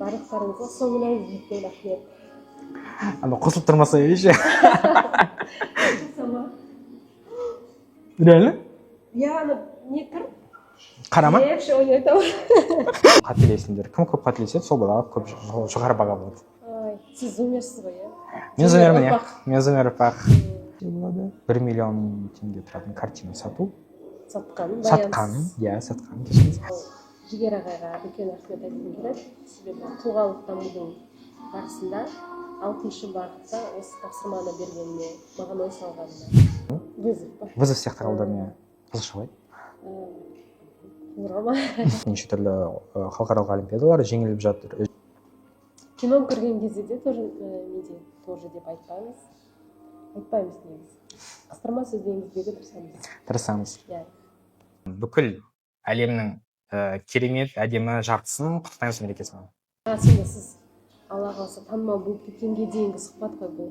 барлықтарыңызға соңынан үлкен рахмет. Ана қосылып тұрмаса еш. Реально? Я ана не тұр? Қарама. Вообще ойнайтам. Қателесіңдер. Кім көп қателеседі, сол балаға көп жоғары баға болады. Сіз зумерсіз ғой, иә? Мен зумермін, иә. Мен зумер ұрпақ. 1 миллион теңге тұратын картина сату. Сатқаным, иә, сатқаным. Жігер ағайға үлкен рахмет айтқым келеді. Себебі тұлғалық дамудың барысында 6-шы бағытта осы тапсырманы бергеніне, маған ой салғанына. Вызов па? Вызов сияқты қабылдадым, иә. Қызықша ғой. Нұрама. Неше түрлі халықаралық олимпиадалар жеңіліп жатыр. Кино көрген кезде де тоже менде тоже деп айтпаймыз. Айтпаймыз негізі. Қыстырма сөздеріңіздегі Тырысамыз. Иә. Бүкіл әлемнің керемет, әдемі жартысын құттықтаймыз мерекесімен. Сонда сіз Алла қаласа танымал болып кеткенге дейінгі сұхбат қой бұл.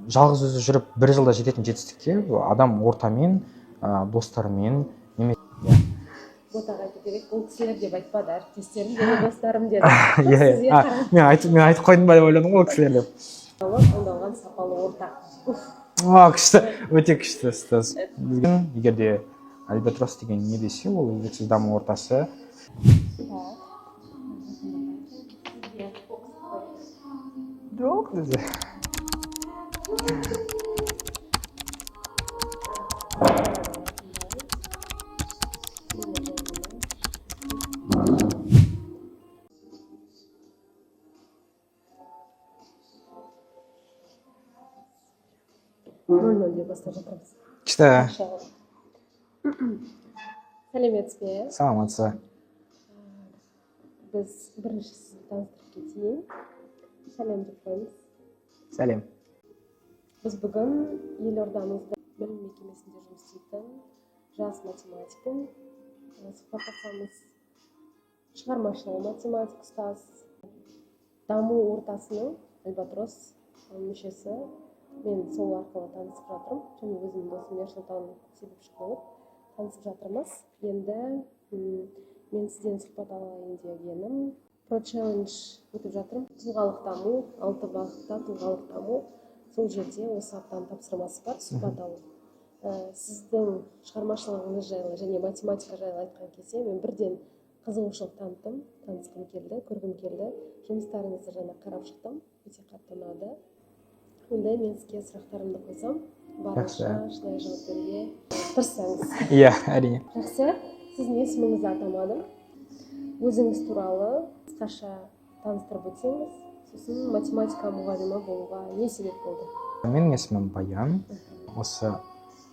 Жалғыз өзі жүріп 1 жылда жететін жетістікке адам ортамен, достарымен, Ботаға айту керек, ол кісілер деп айтпады, әріптестерім және достарым деді. Мен айтып қойдым ба деп ойладым ол кісілер деп. Таңдалған сапалы ортақ. Күшті, өте күшті ұстаз. Егер де Альбатрос деген не десе, ол үздіксіз даму ортасы. Жоқ деді. Деп бастап жатырмыз. Күшті. Сәлеметсіз бе? Саламатсыз. Біз бірінші сізді таныстырып кетейін. Сәлем деп қойыңыз. Сәлем. Біз бүгін елордамызда білім мекемесінде жұмыс істейтін жас математикпен сұхбаттасамыз. Шығармашылығы математик ұстаз, даму ортасының Альбатрос мүшесі. Мен сол арқылы танысып жатырмын. Және өзімнің досым Ерсұлтан себепші болып танысып жатырмыз. Енді мен сізден сұхбат алайын дегенім. Про челлендж өтіп жатырмын. Тұлғалық даму, 6 бағытта тұлғалық даму. Сол жерде осы аптаның тапсырмасы бар, сұхбат алу. Сіздің шығармашылығыңыз жайлы және математика жайлы айтқан кезде мен бірден қызығушылық таныттым, танысқым келді, көргім келді. Жұмыстарыңызды жаңа қарап шықтым, өте қатты ұнады. Онда мен сізге сұрақтарымды қойсам, барынша шынайы жауап беруге тырыссаңыз. Иә, әрине. Жақсы, сіздің есіміңізді атамадым. Өзіңіз туралы қысқаша таныстырып өтсеңіз, сосын математика мұғалімі болуға не себеп болды? Менің есімім Баян. Осы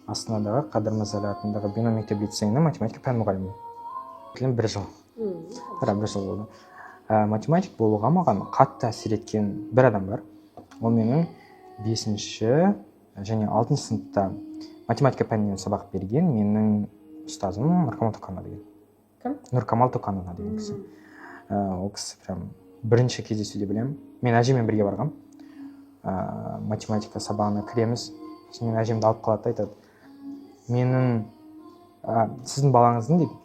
Астанадағы Қадыр Мырза Әлі атындағы Бено мектеп-лицейінің математика пән мұғалімі. 1 жыл. 1 жыл болды. Математик болуға маған қатты әсер еткен бір адам бар. Ол менің 5-ші және 6-шы сыныпта математика пәнінен сабақ берген менің ұстазым Нұркамал Токанова деген. Кім? Нұркамал Токанова деген кісі. Ол кісі прям бірінші кездесуде білемін. Мен әжемен бірге барғам. Математика сабағына кіреміз. Мен әжемді алып қалады, айтады. Сіздің балаңыздың дейді,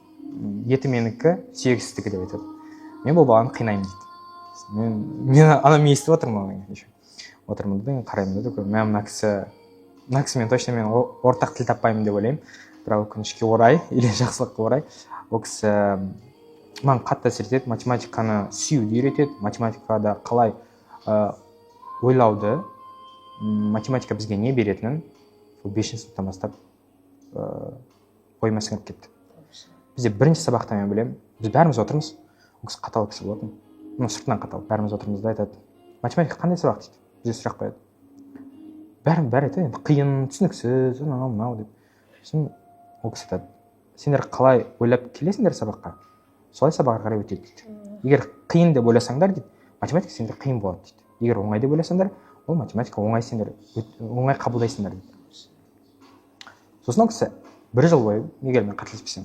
еті менікі, сүйегі сіздікі деп айтады. Мен бұл баланы қинаймын дейді. Мен анам естіп отырмын. Отырмын да қараймын да мына кісімен точно мен ортақ тіл таппаймын деп ойлаймын. Бірақ өкінішке орай или жақсылыққа орай ол кісі маған қатты әсер етеді, математиканы сүюді үйретеді, математикада қалай ойлауды, математика бізге не беретінін 5-ші сыныптан бастап ойыма сіңіріп кетті. Бізде бірінші сабақта мен білемін, біз бәріміз отырмыз, ол кісі қатал кісі болатын, сыртынан қатал, бәріміз отырмыз да айтады, математика қандай сабақ дейді, бізде сұрақ қояды. Бәрі айтады, енді қиын, түсініксіз, мынау деп. Сосын ол кісі айтады, сендер қалай ойлап келесіңдер сабаққа, солай сабаққа қарай өтеді дейді. Егер қиын деп ойласаңдар дейді, математика сендер қиын болады дейді. Егер оңай деп ойласаңдар, ол математика оңай қабылдайсыңдар дейді. Сосын ол кісі 1 жыл бойы, егер мен қателеспесем,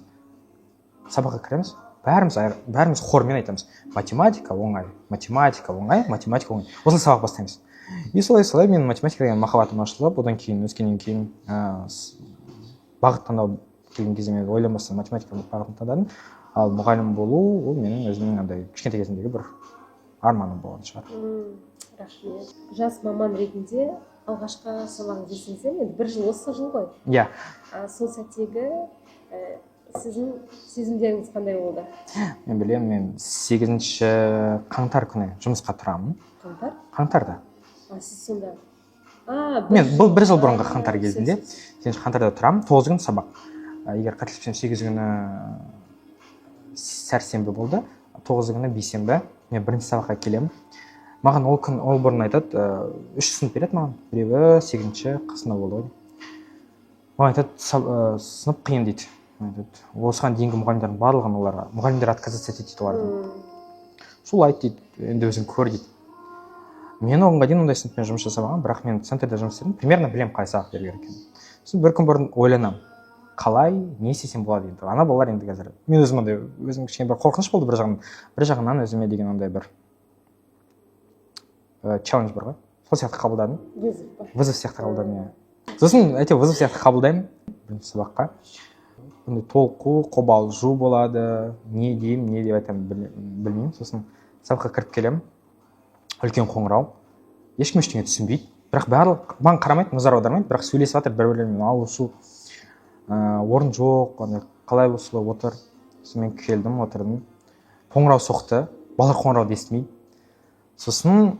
сабаққа кіреміз, бәріміз хормен айтамыз. Математика оңай, математика оңай, математика оңай. Осылай сабақ бастаймыз. И солай мен математика деген махаббатым ашылып, одан кейін өскеннен кейін бағыт таңдау келген кезде мен ойланбастан математика бағытын таңдадым. ал мұғалім болу ол менің өзімнің андай кішкентай кезімдегі бір арманым болған шығар. Рахмет. Жас маман ретінде алғашқы сабағыңызды есіңізде ме? 1 жыл осы жыл ғой. Иә. Сол сәттегі сіздің сезімдеріңіз қандай болды? Мен білемін, мен 8-ші қаңтар күні жұмысқа тұрамын. Қаңтар? Қаңтарда. Сіз сонда? Мен бұл 1 жыл бұрынғы қаңтар кезінде 8-ші қаңтарда тұрамын, 9 күн сабақ. Егер қателеспесем 8 күні сәрсенбі болды, 9 күні бейсенбі. Мен бірінші сабаққа келемін. Маған ол күн ол бұрын айтады, 3 сынып береді маған. Біреуі 8-ші қысында болды ғой. Маған айтады, сынып қиын дейді. Осыған дейінгі мұғалімдердің барлығын оларға мұғалімдер отказаться етеді дейді олардан. Сол айт дейді, енді өзің көр дейді. Мен оғанға дейін ондай сыныппен жұмыс жасамаған, бірақ мен центрде жұмыс істедім, примерно білем қалай сабақ беру керек екенін. Сосын бір күн бұрын ойланамын, қалай не істесем болады енді. Ана балалар енді қазір мен өзім андай өзім кішкене бір қорқыныш болды бір жағынан өзіме деген ондай бір челлендж бар ғой. Сол сияқты қабылдадым. Вызов сияқты қабылдадым. Сосын әйтеуір вызов сияқты қабылдаймын бірінші сабаққа. Толқу, қобалжу болады, не деймін, не деп айтамын білмеймін. Сосын сабаққа кіріп келемін, үлкен қоңырау, ешкім ештеңе түсінбейді, бірақ барлық маған қарамайды, назар аудармайды, бірақ сөйлесіп жатыр бір-бірлерімен, ауысу, орын жоқ, қалай осылай отыр. Сосын мен келдім, отырдым, қоңырау соқты, балалар қоңырауды естімейді. Сосын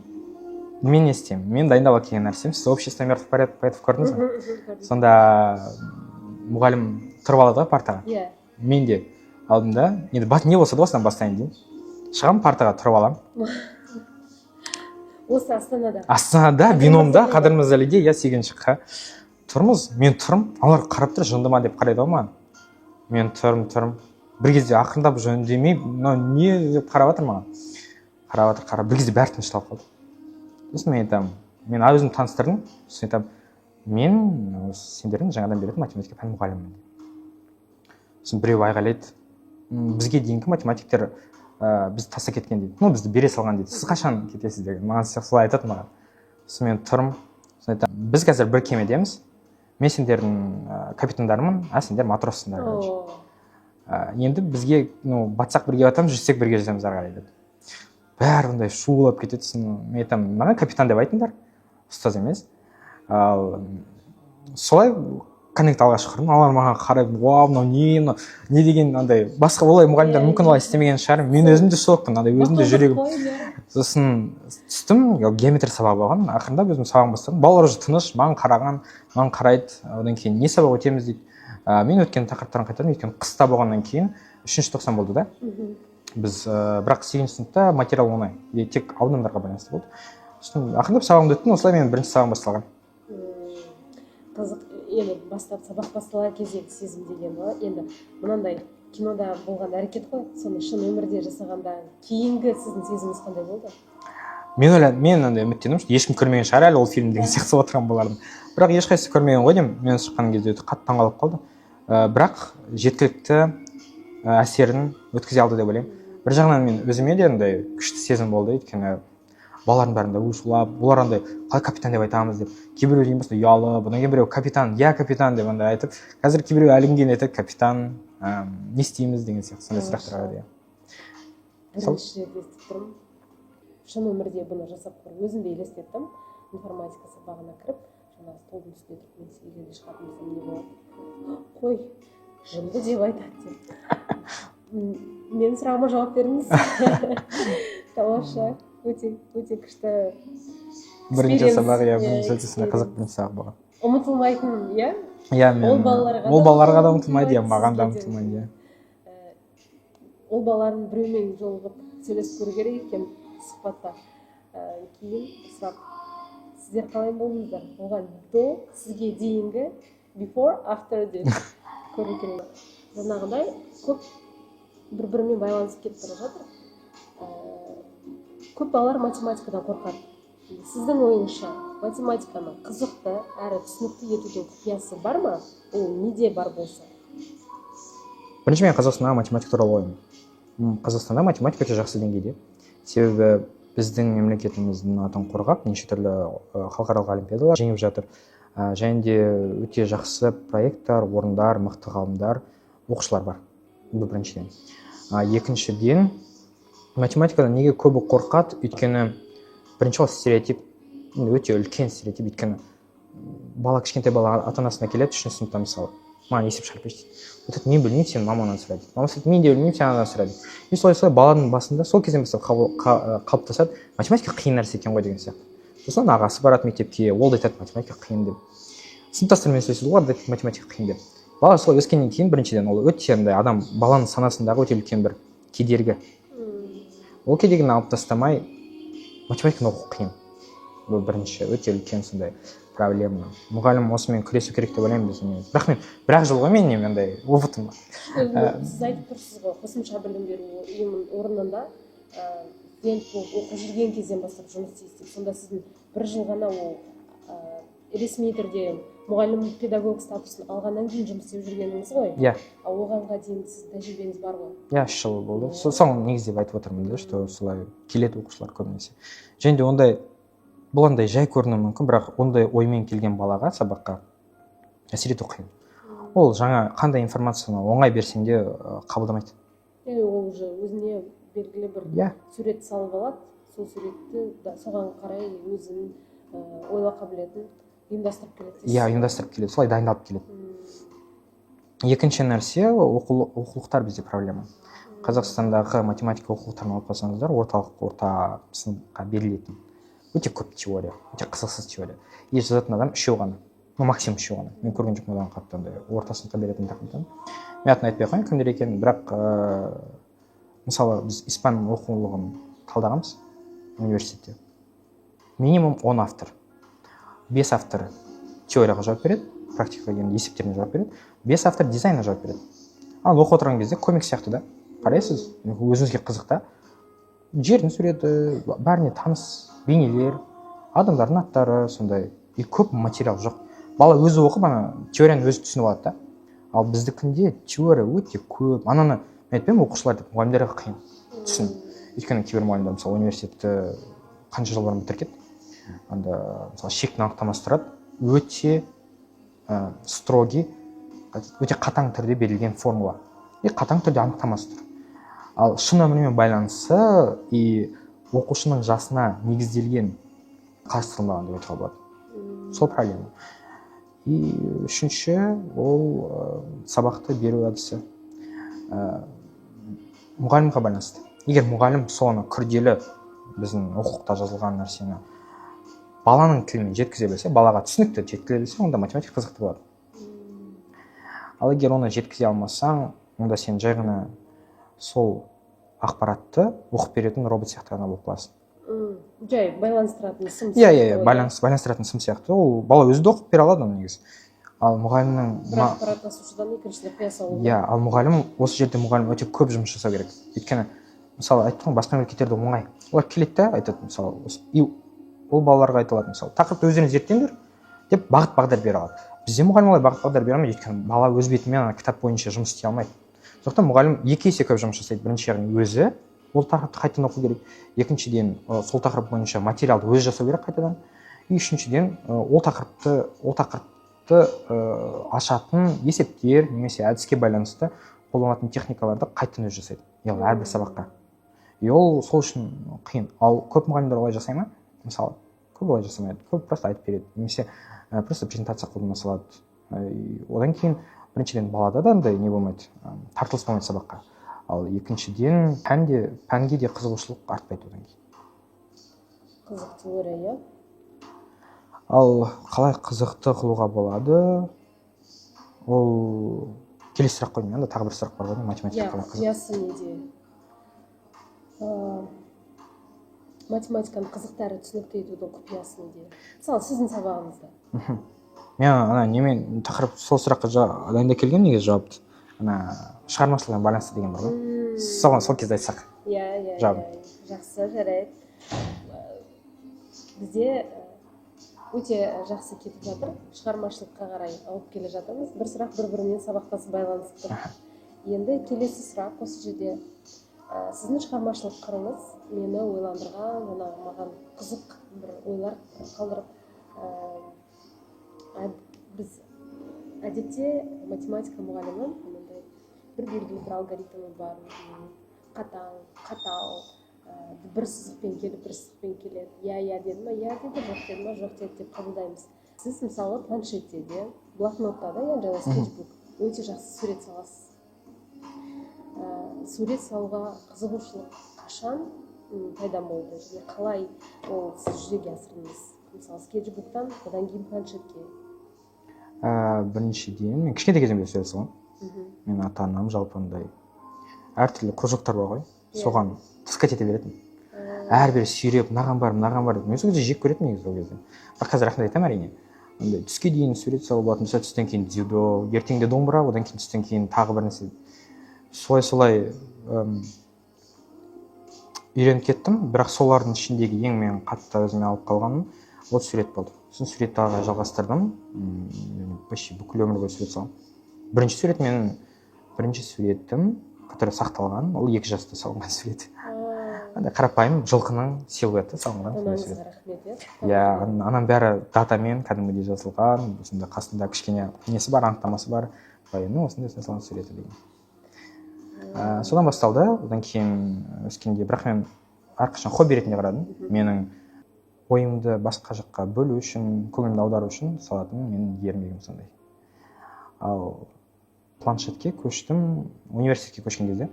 мен не істеймін, мен дайындап келген нәрсем, сіз общество мертвых поэтов көрдіңіз бе? Сонда мұғалім тұрып алады ғой партаға. Мен де алдымда, енді не болса да осыдан бастайын деймін. Шығамын партаға тұрып аламын. Осы Астанада? Астанада, биномда, Қадырмыз Әлиде, 8-ші қа. Тұрмыз, мен тұрым, алар қарап тұр, жындыма деп қарайды ғой маған. Мен тұрым. Бір кезде ақырындап жөндемей, не деп қарап жатыр маған. Қарап, бір кезде бәрі тынышталып қалды. Сосын мен айтамын, мен өзімді таныстырдым, сосын айтамын, мен сендердің жаңадан беретін математика пән мұғалімімін. Сосын біреу айғайлайды, бізге дейінгі математиктер біз таса кеткен дейді. Бізді бере салған дейді. Сіз қашан кетесіз деген. Маған солай айтады маған. Сосын мен тұрым, сосын айтамын, біз қазір бір кемедеміз. Мен сендердің капитандарымын, сендер матроссыңдар. Енді бізге батсақ бірге батамыз, жүрсек бірге жүземіз ары қарай деді. Бәрі ондай шулап кетеді. Мен айтамын, маған капитан деп айтыңдар, ұстаз емес. Солай коннект алғаш құрдым, алар маған қарайды, вау, мынау не деген андай басқа олай мұғалімдер мүмкін олай істемеген шығар. Мен өзім де шокпын, андай өзім де жүрегім. Сосын түстім, геометрия сабағы болған, ақырындап өзім сабағын бастадым. Балалар уже тыныш, маған қарайды, одан кейін не сабақ өтеміз дейді. Мен өткен тақырыптарын қайтадым, өйткені қыста болғаннан кейін 3-ші тоқсан болды да. Біз бірақ 8-ші сыныпта материал оңай, тек аудандарға байланысты болды. Сосын ақырындап сабағымды өттім, осылай мен бірінші сабағым басталған. Қызық, енді бастап сабақ басталар кездегі сезім деген ба, енді мынандай кинода болған әрекет қой, соны шын өмірде жасағанда кейінгі сіздің сезіміңіз қандай болды? Мен андай үміттенемін, ешкім көрмеген шығар әлі ол фильм деген сияқты отырған болардым. Бірақ ешқайсысы көрмеген ғой деймін, мен шыққан кезде өте қатты таңғалып қалды. Бірақ жеткілікті әсерін өткізе алды деп ойлаймын. Бір жағынан мен өзіме де андай күшті сезім болды, өйткені балалардың бәрінде ұшылап, олар андай қалай капитан деп айтамыз деп, кейбіреу дейін басында ұялып, одан кейін біреу капитан, капитан деп андай айтып, қазір кейбіреу әлі күнге айтады капитан, не істейміз деген сияқты сондай сұрақтар қойды. Бірінші рет естіп тұрмын. Шын өмірде бұны жасап көріп, өзім де елестеттім. Информатика сабағына кіріп, жаңағы столдың үстіне тұрып, мен егерде шығатын болсам не болады? Қой, жынды деп айтады деп. Менің сұрағыма жауап беріңіз. Тамаша, өте күшті. Бірінші сабақ, бірінші қызық бірінші сабақ болған. Ұмытылмайтын, иә? Ол балаларға да ұмытылмайды, маған да ұмытылмайды. Ол балалардың біреумен жолығып сөйлесіп көру керек екен сұхбатта. Кейін сұрақ, сіздер қалай болдыңыздар? Оған до, сізге дейінгі, before, after деп көру керек. Жаңағыдай көп бір-бірімен байланысып кетіп бара жатыр. Көп балалар математикадан қорқады. Сіздің ойыңызша математиканы қызықты әрі түсінікті етудің құпиясы бар ма? Ол неде бар болса? Бірінші мен Қазақстандағы математика туралы ойым. Қазақстанда математика өте жақсы деңгейде. Себебі біздің мемлекетіміздің атын қорғап, неше түрлі халықаралық олимпиадалар жеңіп жатыр. Және де өте жақсы проекттар, орындар, мықты ғалымдар, оқушылар бар. Бұл біріншіден. Екіншіден, математикадан неге көбі қорқады? Өйткені бірінші ол стереотип, өте үлкен стереотип. Өйткені бала, кішкентай бала ата-анасына келеді, 3-ші сыныпта мысалы, маған есеп шығарып берші дейді. Мен білмеймін, сен мамаңнан сұра дейді. Мамасы айтады, мен де білмеймін, сен анадан сұра дейді. И солай баланың басында сол кезден бастап қалыптасады, математика қиын нәрсе екен ғой деген сияқты. Сосын ағасы барады мектепке, ол да айтады, математика қиын деп. Сыныптастарымен сөйлеседі, олар да айтады, математика қиын деп. Бала солай өскеннен кейін біріншіден ол өте андай адам баланың санасындағы өте үлкен бір кедергі. Ол кедергіні алып тастамай математиканы оқу қиын. Бұл бірінші өте үлкен сондай проблема. Мұғалім осымен күресу керек деп ойлаймын біздің. Бірақ мен бір-ақ жыл ғой менің андай опытым бар. Сіз айтып тұрсыз ғой, қосымша білім беру ұйымының орнында студент болып оқып жүрген кезден бастап жұмыс істейсіз. Сонда сіздің бір жыл ғана ол ресми түрде мұғалім педагог статусын алғаннан кейін жұмыс істеп жүргеніңіз ғой? Иә. Оғанға дейін сіз тәжірибеңіз бар ғой? Иә, 3 жыл болды. Соны негізде айтып отырмын да, что солай келеді оқушылар көбінесе. Және де ондай бұл андай жай көрінуі мүмкін, бірақ ондай оймен келген балаға сабаққа әсер ету қиын. Ол жаңа қандай информацияны оңай берсең де қабылдамайды. Ол уже өзіне белгілі бір сурет салып алады, сол суретті соған қарай өзінің ойлау қабілетін ұйымдастырып келеді. Иә, ұйымдастырып келеді, солай дайындалып келеді. Екінші нәрсе, оқулықтар бізде проблема. Қазақстандағы математика оқулықтарын алып қалсаңыздар, орта сыныпқа берілетін өте көп теория, өте қызықсыз теория. И жазатын адам 3 ғана, максимум 3 ғана. Мен көрген жоқпын одан қатты андай орта сыныпқа беретін тақырыптан. Мен атын айтпай қояйын, кімдер екенін, бірақ мысалы біз испан оқулығын талдағанбыз университетте. Минимум 10 автор. 5 автор теорияға жауап береді, практикаға келген есептеріне жауап береді. 5 автор дизайнға жауап береді. Ал оқып отырған кезде комик сияқты да. Қарайсыз, өзіңізге қызық та. Жердің суреті, бәріне таныс бейнелер, адамдардың аттары, сондай. И көп материал жоқ. Бала өзі оқып, теорияны өзі түсініп алады да. Ал біздікінде теория өте көп. Ананы мен айтпаймын, оқушылар деп, мұғалімдерге қиын түсін. Өйткені кейбір мұғалімдер мысалы университетті қанша жыл бұрын бітірген, анда мысалы шектің анықтамасы тұрады, өте строги, өте қатаң түрде берілген формула. И қатаң түрде анықтамасы тұр. Ал шын өмірмен байланысы и оқушының жасына негізделген қарастырылмаған деп айтуға болады. Сол проблема. И үшінші ол сабақты беру әдісі. Мұғалімге байланысты. Егер мұғалім соны күрделі біздің оқулықта жазылған нәрсені баланың тілімен жеткізе білсе, балаға түсінікті жеткізе білсе, онда математика қызықты болады. Ал егер оны жеткізе алмасаң, онда сен жай ғана сол ақпаратты оқып беретін робот сияқты ғана болып қаласың. Жай байланыстыратын сым сияқты. Иә, байланыстыратын сым сияқты. Ол бала өзі де оқып бере алады оны негізі. Ал мұғалімнің ақпарат тасушыдан екіншісіне қоя салу. Иә, ал мұғалім осы жерде мұғалім өте көп жұмыс жасау керек. Өйткені мысалы айттым ғой, басқа мемлекеттерде оңай. Олар келеді де айтады, мысалы, ол балаларға айтылады, мысалы, тақырыпты өздеріңіз зерттеңдер деп бағыт-бағдар бере алады. Бізде мұғалім олай бағыт-бағдар бере алмайды, өйткені бала өз бетімен кітап бойынша жұмыс істей алмайды. Сондықтан мұғалім 2 есе көп жұмыс жасайды. Бірінші яғни өзі ол тақырыпты қайтадан оқу керек. Екіншіден сол тақырып бойынша материалды өзі жасау керек қайтадан. И үшіншіден ол тақырыпты ашатын есептер немесе әдіске байланысты қолданатын техникаларды қайтадан өзі жасайды. Яғни әрбір сабаққа. И ол сол үшін қиын. Ал көп мұғалімдер олай жасай ма? Мысалы, көп олай жасамайды. Көп просто айтып береді. Немесе просто презентация қолдана салады. Одан кейін біріншіден балада да андай не болмайды, тартылыс болмайды сабаққа. Ал екіншіден пәнге де қызығушылық артпайды одан кейін. Қызық теория, иә? Ал қалай қызықты қылуға болады? Ол келесі сұрақ қойдым, тағы бір сұрақ бар ғой, математика қалай қызық? Құпиясы неде? Математиканы қызықты әрі түсінікті етудің құпиясы неде? Мысалы, сіздің сабағыңызда. Мен немен тақырып сол сұраққа дайындап келгем негізі жауапты. Шығармашылығына байланысты деген бар ғой. Сол кезде айтсақ. Иә, жақсы, жарайды. Бізде өте жақсы кетіп жатыр. Шығармашылыққа қарай алып келе жатырмыз. Бір сұрақ бір-бірімен сабақтасып байланысып тұр. Енді келесі сұрақ осы жерде. Сіздің шығармашылық қырыңыз мені ойландырған, маған қызық бір ойлар қалдырып. Біз әдетте математика мұғалімі бір белгілі бір алгоритмі бар. қатал, бір сызықпен келіп бір сызықпен келеді. Иә деді ма, иә деді, жоқ деді ма, жоқ деді деп қабылдаймыз. Сіз мысалы планшетте де, блокнотта да, яғни жаңа скетчбук өте жақсы сурет саласыз. Сурет салуға қызығушылық қашан пайда болды және қалай ол сіз жүзеге асырдыңыз? Мысалы скетчбуктан одан кейін планшетке. Біріншіден мен кішкентай кезімде сурет саламын. Мен ата анам жалпы андай әртүрлі кружоктар бар ғой, соған таскать ете беретін. Әрбір сүйреп мынаған бар деп. Мен сол кезде жек көретінмін негізі ол кезде. Бірақ қазір рахмет айтамын әрине. Андай түске дейін сурет салып алатын, түстен кейін дзюдо, ертеңде домбыра, одан кейін түстен кейін тағы бір нәрсе. Солай үйреніп кеттім, бірақ солардың ішіндегі ең мен қатты өзіме алып қалғаным ол сурет болды. Сосын суретті ары жалғастырдым. Почти бүкіл өмір бойы сурет саламын. Бірінші суретім, который сақталған, ол 2 жаста салынған сурет. Андай қарапайым жылқының силуэті салынған сурет. Иә, анам бәрі датамен кәдімгідей жазылған, осында қасында кішкене несі бар, анықтамасы бар. Осындай салған суреті деген. Содан басталды, одан кейін өскенде, бірақ мен әрқашан хобби ретінде қарадым. Менің ойымды басқа жаққа бөлу үшін, көңілімді аудару үшін салатын менің ермегім сондай. Ал планшетке көштім, университетке көшкен кезде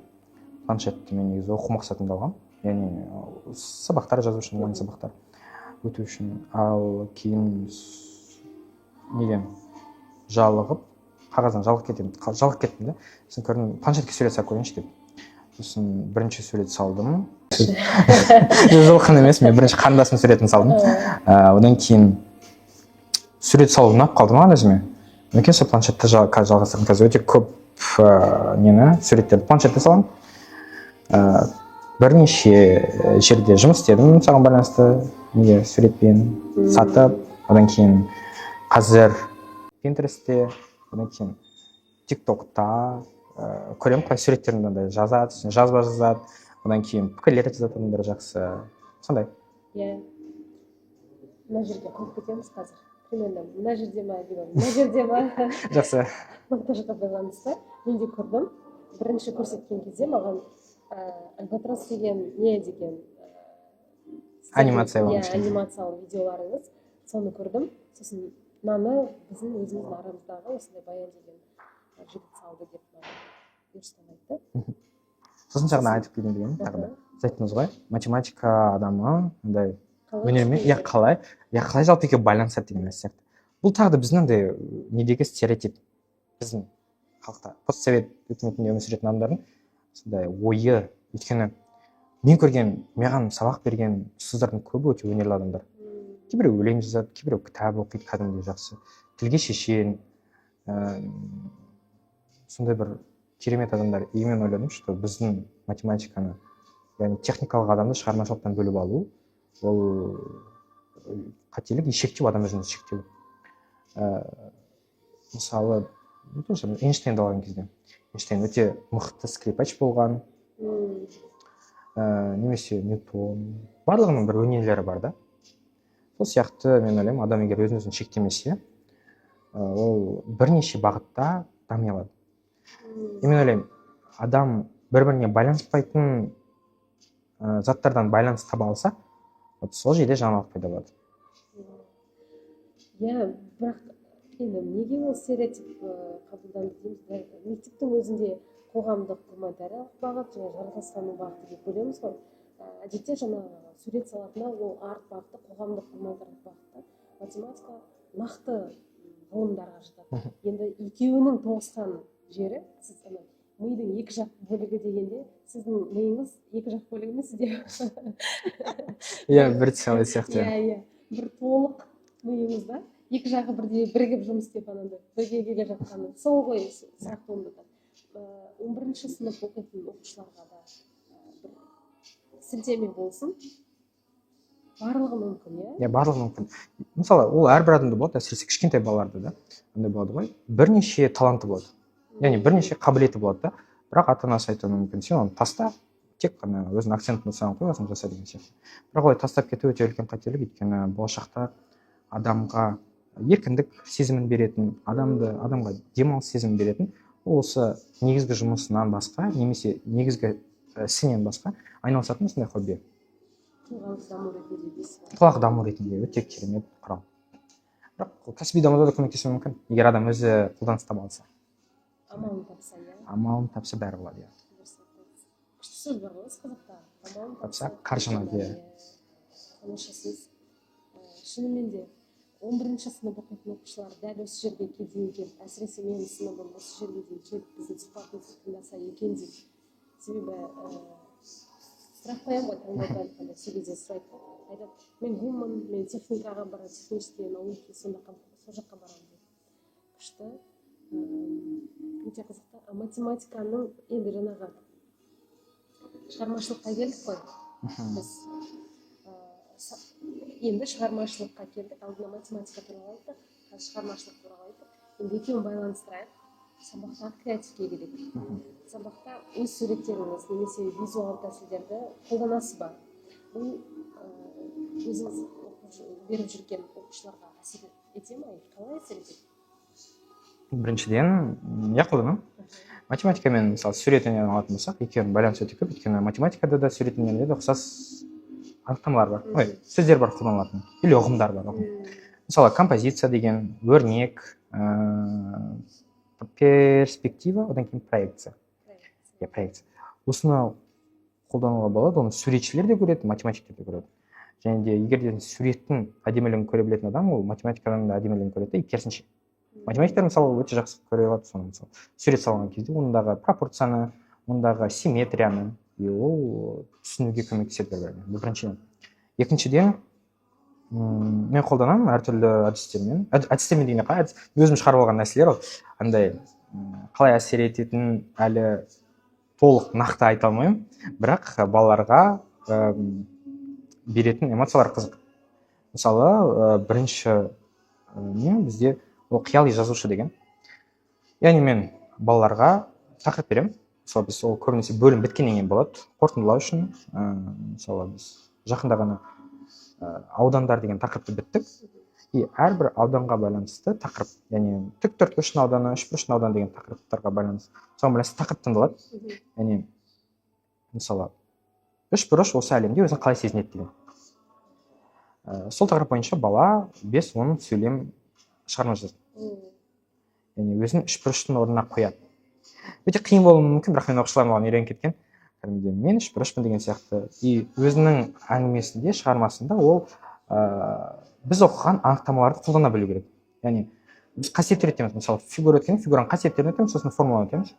планшетті мен негізі оқу мақсатында алғам. Яғни сабақтар жазу үшін, онлайн сабақтар өту үшін. Ал кейін неден жалығып, қағаздан жалығып кеттім да. Сосын көрдім, планшетке сурет салып көрейінші деп. Сосын бірінші сурет салдым. Жылқын емес, мен бірінші қарындасымның суретін салдым. Одан кейін сурет салу ұнап қалды маған өзіме. Одан кейін сол планшетті жалғастырдым. Қазір өте көп суреттерді планшетте саламын. Бірнеше жерде жұмыс істедім саған байланысты суретпен сатып. Одан кейін қазір Pinterest'те, одан кейін TikTok'та көремін қалай суреттерімді жазады, жазба жазады, одан кейін пікірлер жазады адамдар жақсы. Сондай. Иә. Мына жерге қойып кетеміз қазір. Примерно мына жерде ма, мына жерде ма? Жақсы. Монтажға байланысты. Мен де көрдім. Бірінші көрсеткен кезде маған Альбатрос деген не деген анимациялы видеоларыңыз, соны көрдім. Сосын мынаны біздің өзіміздің арамыздағы осындай Баян деген жігіт салды деп бұйырстан айтты. Сосын жағынан айтып келген деген тағы да. Сіз айттыңыз ғой, математика адамы андай өнермен қалай жалпы екеуі байланысады деген нәрсе сияқты. Бұл тағы да біздің андай недегі стереотип. Біздің халықта постсовет үкіметінде өмір сүретін адамдардың сондай ойы. Өйткені мен көрген, маған сабақ берген ұстаздардың көбі өте өнерлі адамдар. Кейбіреу өлең жазады, кейбіреу кітап оқиды, кәдімгідей жақсы. Тілге шешен. Сондай бір керемет адамдар. И мен ойладым, что біздің математиканы, яғни техникалық адамды шығармашылықтан бөліп алу, ол қателік, шектеу, адам өзін шектеу. Мысалы, Эйнштейнді алған кезде. Эйнштейн өте мықты скрипач болған. Немесе Ньютон. Барлығының бір өнерлері бар да. Сол сияқты мен ойлаймын, адам егер өзін шектемесе, ол бірнеше бағытта дами алады. Мен ойлаймын, адам бір-біріне байланыспайтын заттардан байланыс таба алса, сол жерде жаңалық пайда болады. Иә, бірақ неге ол стереотип қабылданды дейміз? Мектептің өзінде қоғамдық гуманитариялық бағыт және жаратылыстану бағыты деп бөлеміз ғой. Әдетте жаңағы сурет салатында ол арт бағыты, қоғамдық гуманитариялық бағытта, математика нақты ғылымдарға жатады. Енді екеуінің тоғысқан жері, сіз мидың екі жақ бөлігі дегенде, сіздің миыңыз екі жақ бөлігі емес де. Иә, бір целый сияқты. Иә, бір толық миыңызда екі жағы бірігіп жұмыс істеп анандай бірге келе жатқаны. Сол ғой сұрақ туындатады. 11-ші сынып оқитын оқушыларға да бір сілтеме болсын. Барлығы мүмкін, иә? Иә, барлығы мүмкін. Мысалы, ол әрбір адамда болады, әсіресе кішкентай балаларда да, андай болады ғой, бірнеше таланты болады. Яғни бірнеше қабілеті болады да, бірақ ата-анасы айтуы мүмкін, сен оны таста, тек қана өзінің акцентін саған қойғасын жаса деген сияқты. Бірақ олай тастап кету өте үлкен қателік, өйткені болашақта адамға еркіндік сезімін беретін, адамға демалыс сезімін беретін, ол осы негізгі жұмысынан басқа, немесе негізгі ісінен басқа айналысатын осындай хобби. тұлғалық даму ретінде дейсіз ба? Тұлғалық даму ретінде өте керемет құрал. Бірақ кәсіби дамуда да көмектесуі мүмкін, егер адам өзі қолданыс таба алса. Амалын тапса, иә. Амалын тапса бәрі болады, иә. Күшті сөз бар ғой осы қазақта. Амалын Тапса қаржыны, иә. Тамаша сөз. Шынымен де 11-ші сынып оқитын оқушылар дәл осы жерге дейін келіп, әсіресе менің сыныбым осы жерге дейін келіп біздің сұхбатымызды тыңдаса екен деп. Себебі сұрақ қоямын ғой, таңдауда айтқанда сол кезде сұрайды. Айтады, мен гумман, мен техникаға барамын, технические науки, сол жаққа барамын деп. Күшті. Өте қызықты. Математиканың енді жаңағы шығармашылыққа келдік қой. Біз енді шығармашылыққа келдік, алдына математика туралы айттық, шығармашылық туралы айттық. Енді екеуін байланыстырайық. Сабақта креативке келейік. Сабақта өз суреттеріңіз немесе визуал тәсілдерді қолданасыз ба? Бұл өзіңіз беріп жүрген оқушыларға әсер ете ме? Қалай әсер етеді? Біріншіден, қолданамын. Математикамен мысалы суретінен алатын болсақ, екеуінің байланысы өте көп, өйткені математикада да суретінен де ұқсас анықтамалар бар, сөздер бар қолданылатын, или ұғымдар бар. Мысалы композиция деген, өрнек, перспектива, одан кейін проекция. Осыны қолдануға болады, оны суретшілер де көреді, математиктер де көреді. Және де егер де суреттің әдемілігін көре білетін адам, ол математиканың да әдемілігін көреді, и керісінше. Математиктер мысалы өте жақсы көре алады соны, мысалы сурет салған кезде ондағы пропорцияны, ондағы симметрияны, и ол түсінуге көмектеседі бір-біріне. Бұл біріншіден. Екіншіден, мен қолданамын әртүрлі әдістермен. Әдістермен дегенде қалай? Өзім шығарып алған нәрселер ол андай қалай әсер ететінін әлі толық нақты айта алмаймын, бірақ балаларға беретін эмоциялар қызық. Мысалы, бірінші бізде ол қияли жазушы деген. Яғни мен балаларға тақырып беремін. Мысалы, біз ол көбінесе бөлім біткеннен кейін болады, қорытындылау үшін. Мысалы, біз жақында ғана аудандар деген тақырыпты біттік. И әрбір ауданға байланысты тақырып, яғни тікбұрыш ауданы, үшбұрыш ауданы деген тақырыптарға байланысты. Соған байланысты тақырып таңдалады. Яғни, мысалы, үшбұрыш осы әлемде өзін қалай сезінеді деген. Сол тақырып бойынша бала 5-10 сөйлем шығарма жазады. Яғни өзін үшбұрыштың орнына қояды. Өте қиын болуы мүмкін, бірақ мен оқушыларым оған үйреніп кеткен. Мен үшбұрышпын деген сияқты. И өзінің әңгімесінде, шығармасында ол біз оқыған анықтамаларды қолдана білу керек. Яғни біз қасиеттер өтеміз. Мысалы, фигура өткенде фигураның қасиеттерін өтеміз, сосын формуланы өтеміз.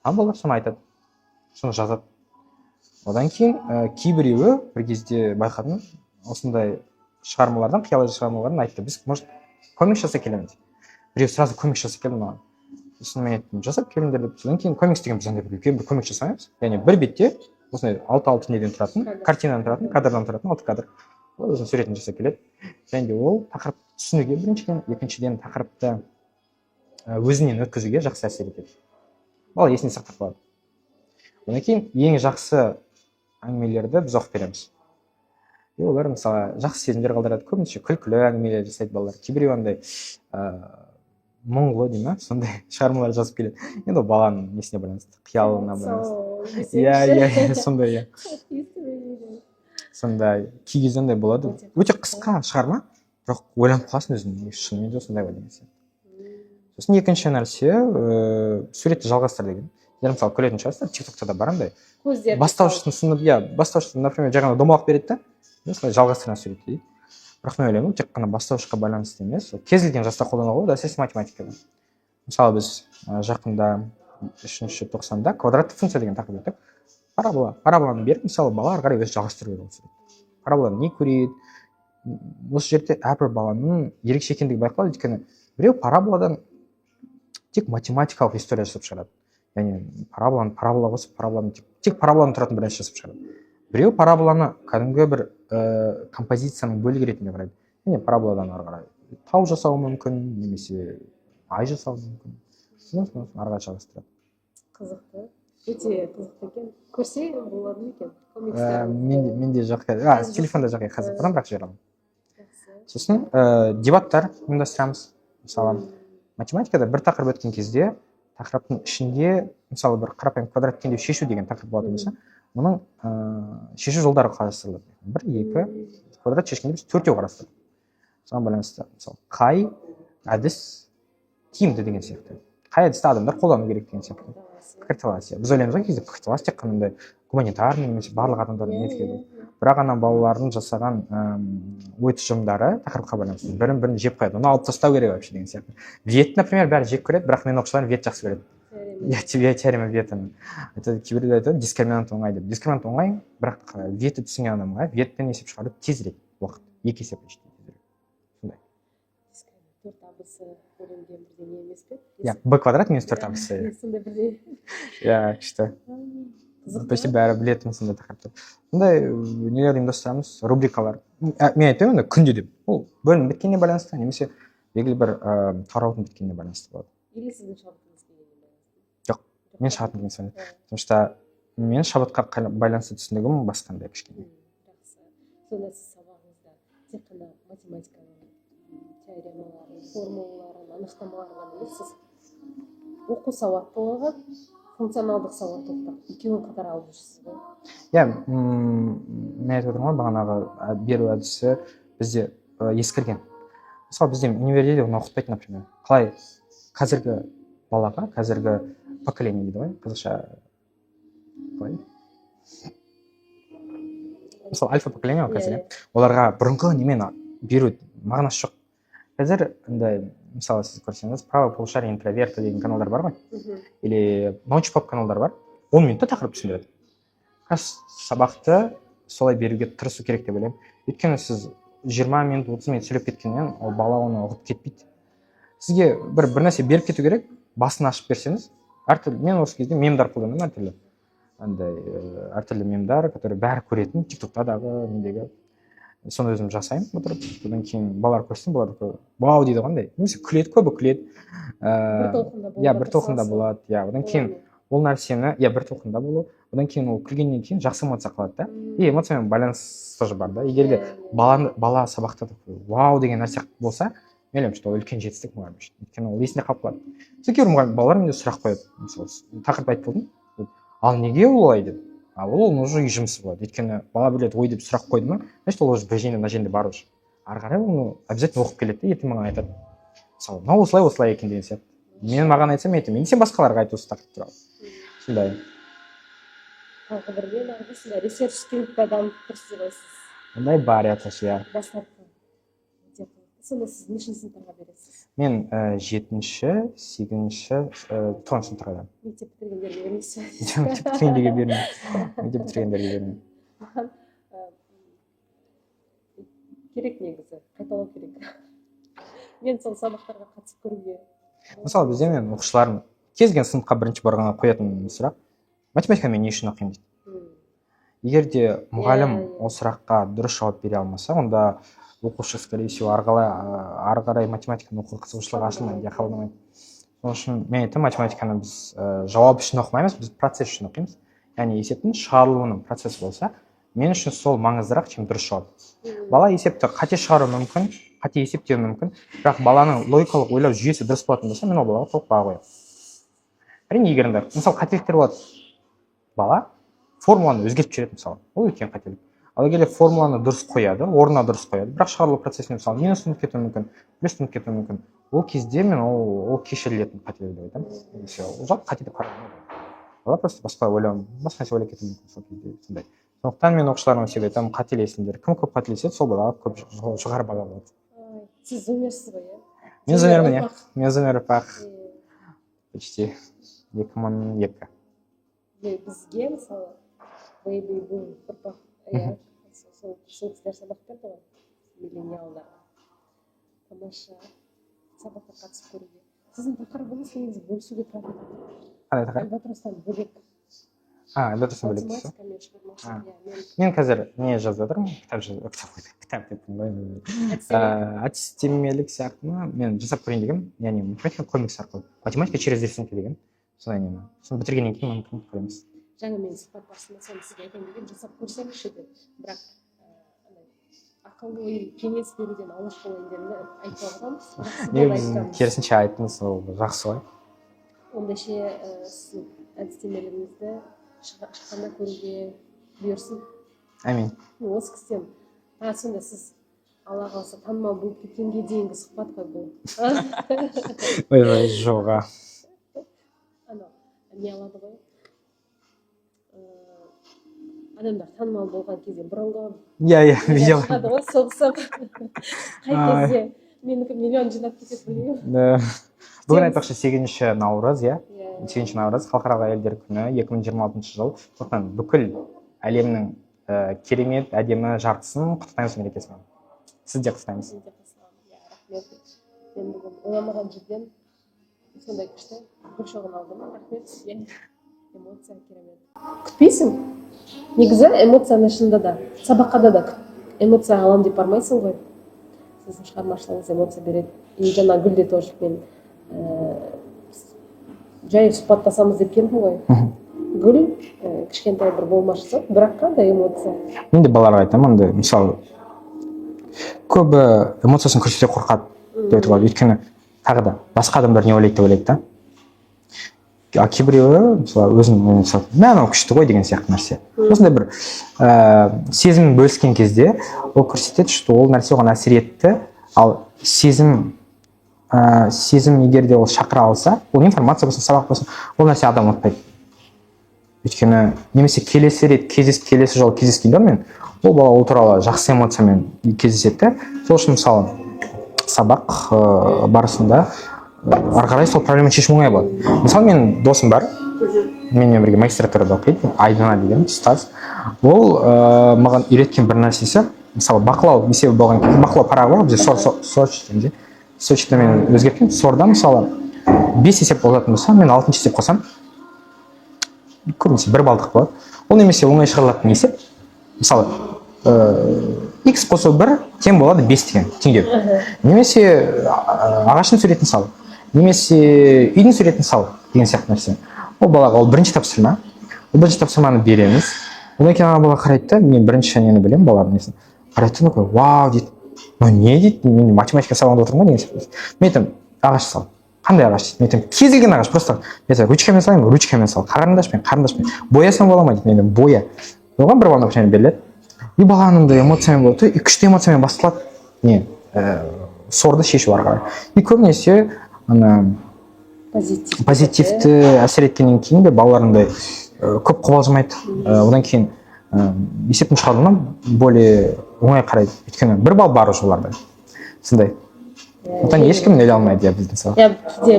Балалар соны айтады, соны жазады. Одан кейін кейбіреуі бір кезде байқадым, осындай шығармалардан, қияли шығармалардан айтты. Біз, может, комикс жасап келеміз. Біреу сразу комикс жасап келді маған. Сосын мен айттым, жасап келіңдер деп. Содан кейін комикс деген біз андай бір үлкен бір комикс жасаймыз. Яғни бір бетте осындай 6 неден тұратын, картинадан тұратын, кадрдан тұратын 6 кадр. Ол өзінің суретін жасап келеді. Және де ол тақырып түсінуге біріншіден, екіншіден тақырыпты өзінен өткізуге жақсы әсер етеді. Бала есіне сақтап қалады. Одан кейін ең жақсы әңгімелерді біз оқып береміз. Олар мысалы жақсы сезімдер қалдырады, көбінесе күлкілі әңгімелер жасайды балалар. Кейбіреу андай мұңлы дей ма, сондай шығармалар жазып келеді. Енді ол баланың несіне байланысты, қиялына байланысты. Иә, сондай. Сондай кей кезде ондай болады. Өте қысқа шығарма, бірақ ойланып қаласың өзің, шынымен де осындай ба деген сияқты. Сосын екінші нәрсе, суретті жалғастыр деген. Мысалы көретін шығарсыздар, тиктокта да бар андай. Бастаушысын сынып, бастаушысын, например, жай ғана домалақ береді да, солай жалғастырған сурет дейді. Бірақ мен ойлаймын, тек қана бастаушыға байланысты емес, кез келген жаста қолдануға болады, әсіресе математикада. Мысалы біз жақында 3-ші тоқсанда квадратты функция деген тақырып өттік. Параболаны беріп, мысалы бала ары қарай өзі жалғастыру керек. Параболаны не көреді? Осы жерде әрбір баланың ерекше екендігі байқалады, өйткені біреу параболадан тек математикалық история жасап шығарады. Яғни парабола қосып, тек параболаны тұратын бір нәрсе жасап шығарады. Біреу параболаны кәдімгі бір композицияның бөлігі ретінде қарайды. Яғни параболадан ары қарай тау жасауы мүмкін, немесе ай жасауы мүмкін. Сосын ары қарай жалғастырады. Қызықты. Өте қызықты екен. Көрсе болады ма екен? Менде жоқ. Телефонда жоқ, қазір бірақ жіберемін. Сосын дебаттар ұйымдастырамыз. Мысалы, математикада бір тақырып өткен кезде тақырыптың ішінде, мысалы, бір қарапайым квадрат теңдеу шешу деген тақырып болатын болса, мұның шешу жолдары қарастырылады. 1, 2 квадрат шешкенде біз 4-еу қарастырдық. Соған байланысты мысалы қай әдіс тиімді деген сияқты. Қай әдісті адамдар қолдану керек деген сияқты. Пікірталас. Біз ойлаймыз ғой кезде пікірталас тек қана гуманитарный немесе барлық адамдардың неткен. Бірақ ана балалардың жасаған ой тұжырымдары тақырыпқа байланысты бірін жеп қояды. Оны алып тастау керек вообще деген сияқты. Вет, например, бәрі жеп көреді, бірақ мен оқушыларым вет жақсы көреді. Я тебе теорема ветаны. Это кейбіреулер айтады дискриминант оңай деп. Дискриминант оңай, бірақ ветті түсінген адамға веттен есеп шығару тезірек уақыт. 2 есе тезірек. Сондай. Дискриминант 4 абысы бөлінген бірдеңе емес пе? Я b квадрат минус 4 абысы. Сондай бірдеңе. Я күшті. Почти бәрі білетін сондай тақырыпты. Сондай нелер ұйымдастырамыз, рубрикалар. Мен айтпаймын да күнде деп. Ол бөлім біткеніне байланысты, немесе белгілі бір тараудың біткеніне байланысты болады. Или сіздің шабытыңыз келгеніне байланысты? Жоқ, мен шабытым деген сөйлем. Потому что мен шабытқа байланысты түсінігім басқандай кішкене. Жақсы. Сонда сіз сабағыңызда тек қана математиканың теоремаларын, формулаларын, анықтамаларын ғана емес, сіз оқу сауаттылығы, функционалдық сауаттылық екеуін қатар алып жүрсіз ғой? Иә, мен айтып отырмын ғой, бағанағы беру әдісі бізде ескірген. Мысалы бізде универде оны оқытпайды, например. Қалай қазіргі балаға, қазіргі поколение дейді ғой, қазақша қалай? Мысалы альфа поколение ғой қазір, оларға бұрынғы немен беру мағынасы жоқ. Қазір мысалы сіз көрсеңіз, право полушарие интроверта деген каналдар бар ғой, или научный поп каналдар бар, 10 минутта тақырып түсіндіреді. Сабақты солай беруге тырысу керек деп ойлаймын. Өйткені сіз 20 минут, 30 минут сөйлеп кеткеннен ол бала оны ұғып кетпейді. Сізге бір нәрсе беріп кету керек, басын ашып берсеңіз, әртүрлі, мен осы кезде мемдар қолданамын, әртүрлі мемдар, которые бәрі көретін, тиктоктадағы, недегі. Соны өзім жасаймын, отырып, одан кейін балалар көрсін, балалар вау дейді қандай. Немесе күледі, көбі күледі. Бір толқында болады. Одан кейін ол нәрсені, бір толқында болу, одан кейін ол күлгеннен кейін жақсы эмоция қалады да. И эмоциямен байланыс тоже бар да. Егер де бала сабақта вау деген нәрсе болса, мен ойлаймын, что ол үлкен жетістік мұғалім үшін. Өйткені ол есінде қалып қалады. Кейбір балалар менде сұрақ қояды. Мысалы, тақырып айтып болдым. Ал неге олай деп? Ол уже үй жұмысы болады. Өйткені бала біледі, ой деп сұрақ қойды ма, значит ол уже бір жерден мына жерде бар уже. Ары қарай оны обязательно оқып келеді де, ертең маған айтады. Мысалы, мынау осылай екен деген сияқты. Мен маған айтсам, мен айтамын, сен басқаларға айт осы тақырып туралы. Сондай. Тағы бірден арғысында ресерчский дамып тұрсыз ғой сіз. Ондай бар иә. Бастапқы. Сонда сіз нешінші сыныптарға бересіз? Мен 7-ші, 8-ші, 9-ші сыныптарға. Мектеп бітіргендерге бермейсіз? Мектеп бітіргендерге бермеймін. Мектеп бітіргендерге бермеймін. Маған керек негізі, қайталау керек. Мен сол сабақтарға қатысып көруге. Мысалы бізде мен оқушыларым кез келген сыныпқа бірінші барғанда қоятын сұрақ, математика мен не үшін оқимын дейді. Егер де мұғалім ол сұраққа дұрыс жауап бере алмаса, онда оқушы, скорее всего, ары қарай математиканы оқуға қызығушылығы ашылмайды, де қабылдамайды. Сол үшін мен айтамын, математиканы біз жауап үшін оқымаймыз, біз процесс үшін оқимыз. Яғни есептің шығарылуының процесі болса, мен үшін сол маңыздырақ, чем дұрыс жауап. Бала есепті қате шығару мүмкін, қате есептеу мүмкін, бірақ баланың логикалық ойлау жүйесі дұрыс болатын болса, мен ол балаға толық баға қоямын. Әрине, егер мысалы қателіктер болады, бала формуланы өзгертіп жібереді, мысалы, ол үлкен қателік. Ал егер формуланы дұрыс қояды, орнына дұрыс қояды, бірақ шығарылу процесіне мысалы минус ұмытып кетуі мүмкін, плюс ұмытып кетуі мүмкін. Ол кезде мен ол кешірілетін қателік деп айтамын. Ол жалпы қате деп қараймын. Бала просто басқа ойлау, басқа нәрсе ойлап кетуі мүмкін сол кезде сондай. Сондықтан мен оқушыларыма себеп айтамын, қателесіңдер. Кім көп қателеседі, сол балаға көп жоғары баға болады. Сіз зумерсіз ғой, иә? Мен зумермін, иә. Мен зумер ұрпақ. Почти 2002. Бізге мысалы бейби бум ұрпақ, иә. Сол кісілер сабақ берді ғой, миллениалдарға. Тамаша сабаққа қатысып көруге. Сіздің тақырыбыңыз негізі бөлісуге тұратын. Қандай тақырып? Альбатростан бөлек. Альбатростан бөлек дейсіз? Математикамен шығармашылық. Мен қазір не жазып жатырмын? Кітап деппін ғой. Әдістемелік сияқты ма? Мен жасап көрейін дегенмін. Яғни математика комикс арқылы. Математика через рисунки деген. Сондай нені. Соны бітіргеннен кейін мүмкін көреміз. Жаңа мен сұхбат барысында соны сізге айтайын деген, жасап көрсеңізші деп. Бірақ ақыл ой кеңес беруден алыс болайын деп айтып отырмыз. Негізі керісінше айттыңыз, ол жақсы ғой. Онда ше сіздің әдістемелігіңізді шыққанда көруге бұйырсын. Әмин. Осы кісіден сонда сіз Алла қаласа танымал болып кеткенге дейінгі сұхбат қой бұл. Ойбай, жоға. Не алады ғой, адамдар танымал болған кезде бұрынғы видео шығады ғой, соғысып қай кезде менікі миллион жинап кетеді білмеймін. Бүгін айтпақшы 8 наурыз, 8 наурыз халықаралық әйелдер күні 2026 жыл. Сондықтан бүкіл әлемнің керемет әдемі жартысын құттықтаймыз мерекесімен. Сіз де құттықтаймыз. Рахмет. Мен бүгін ойламаған жерден сондай күшті гүл шоғын алдым. Рахмет. Эмоция керемет. Күтпейсің? Негізі эмоцияны шынында да, сабаққада да эмоция алам деп бармайсың ғой. Сіздің шығармашылығыңыз эмоция береді. И жаңа гүл де тоже мен жай сұхбаттасамыз деп келдім ғой. Гүл кішкентай бір болмашы, бірақ қандай эмоция. Мен де балаларға айтамын, мысалы көбі эмоциясын көрсете қорқады деп айтуға, өйткені тағы да басқа адамдар не ойлайды деп ойлайды да. Кейбіреуі мысалы өзінің мынау күшті ғой деген сияқты нәрсе. Осындай бір сезім бөліскен кезде ол көрсетеді, что ол нәрсе оған әсер етті, ал сезім егер де ол шақыра алса, ол информация болсын, сабақ болсын, ол нәрсе адам ұмытпайды. Өйткені немесе келесі жолы кездескенде мен ол бала ол туралы жақсы эмоциямен кездеседі. Сол үшін мысалы сабақ барысында ары қарай сол проблеманы шешу оңай болады. Мысалы мен досым бар, менімен бірге магистратурада оқиды, Айдана деген ұстаз. Ол маған үйреткен бір нәрсесі, мысалы бақылау есебі болған кезде, бақылау парағы бар, бізде Сочида мен өзгерткен, сорда мысалы 5 есеп болатын болса, мен 6 есеп қосам, көбінесе 1 балдық болады. Ол немесе оңай шығарылатын есеп, мысалы x қосу 1 тең болады 5 деген теңдеу. Немесе ағаштың суретін салу, немесе үйдің суретін салу деген сияқты нәрсе. Ол балаға ол бірінші тапсырма, ол бірінші тапсырманы береміз. Одан кейін ана бала қарайды, мен бірінші нені білемін, балалардың несін. Қарайды, вау дейді. Не дейді, мен математика сабағында отырмын деген сияқты. Мен айтамын, ағаш сал. Қандай ағаш дейді? Мен айтамын, кез келген ағаш, просто ручкамен салайын, ручкамен сал. Қарындашпен. Боясам бола ма дейді, мен боя. Оған бір баланың кішкене беріледі. И баланың да эмоциямен болады, и күшті эмоциямен басталады. Сорды шешу ары қарай. И көбінесе позитивті әсер еткеннен кейін де балаларындай көп қобалжымайды. Одан кейін есептің шығаруына более оңай қарайды. Өйткені 1 балл бар уже оларда. Сондай. Одан ешкім өле алмайды біздің сабақ. Бізде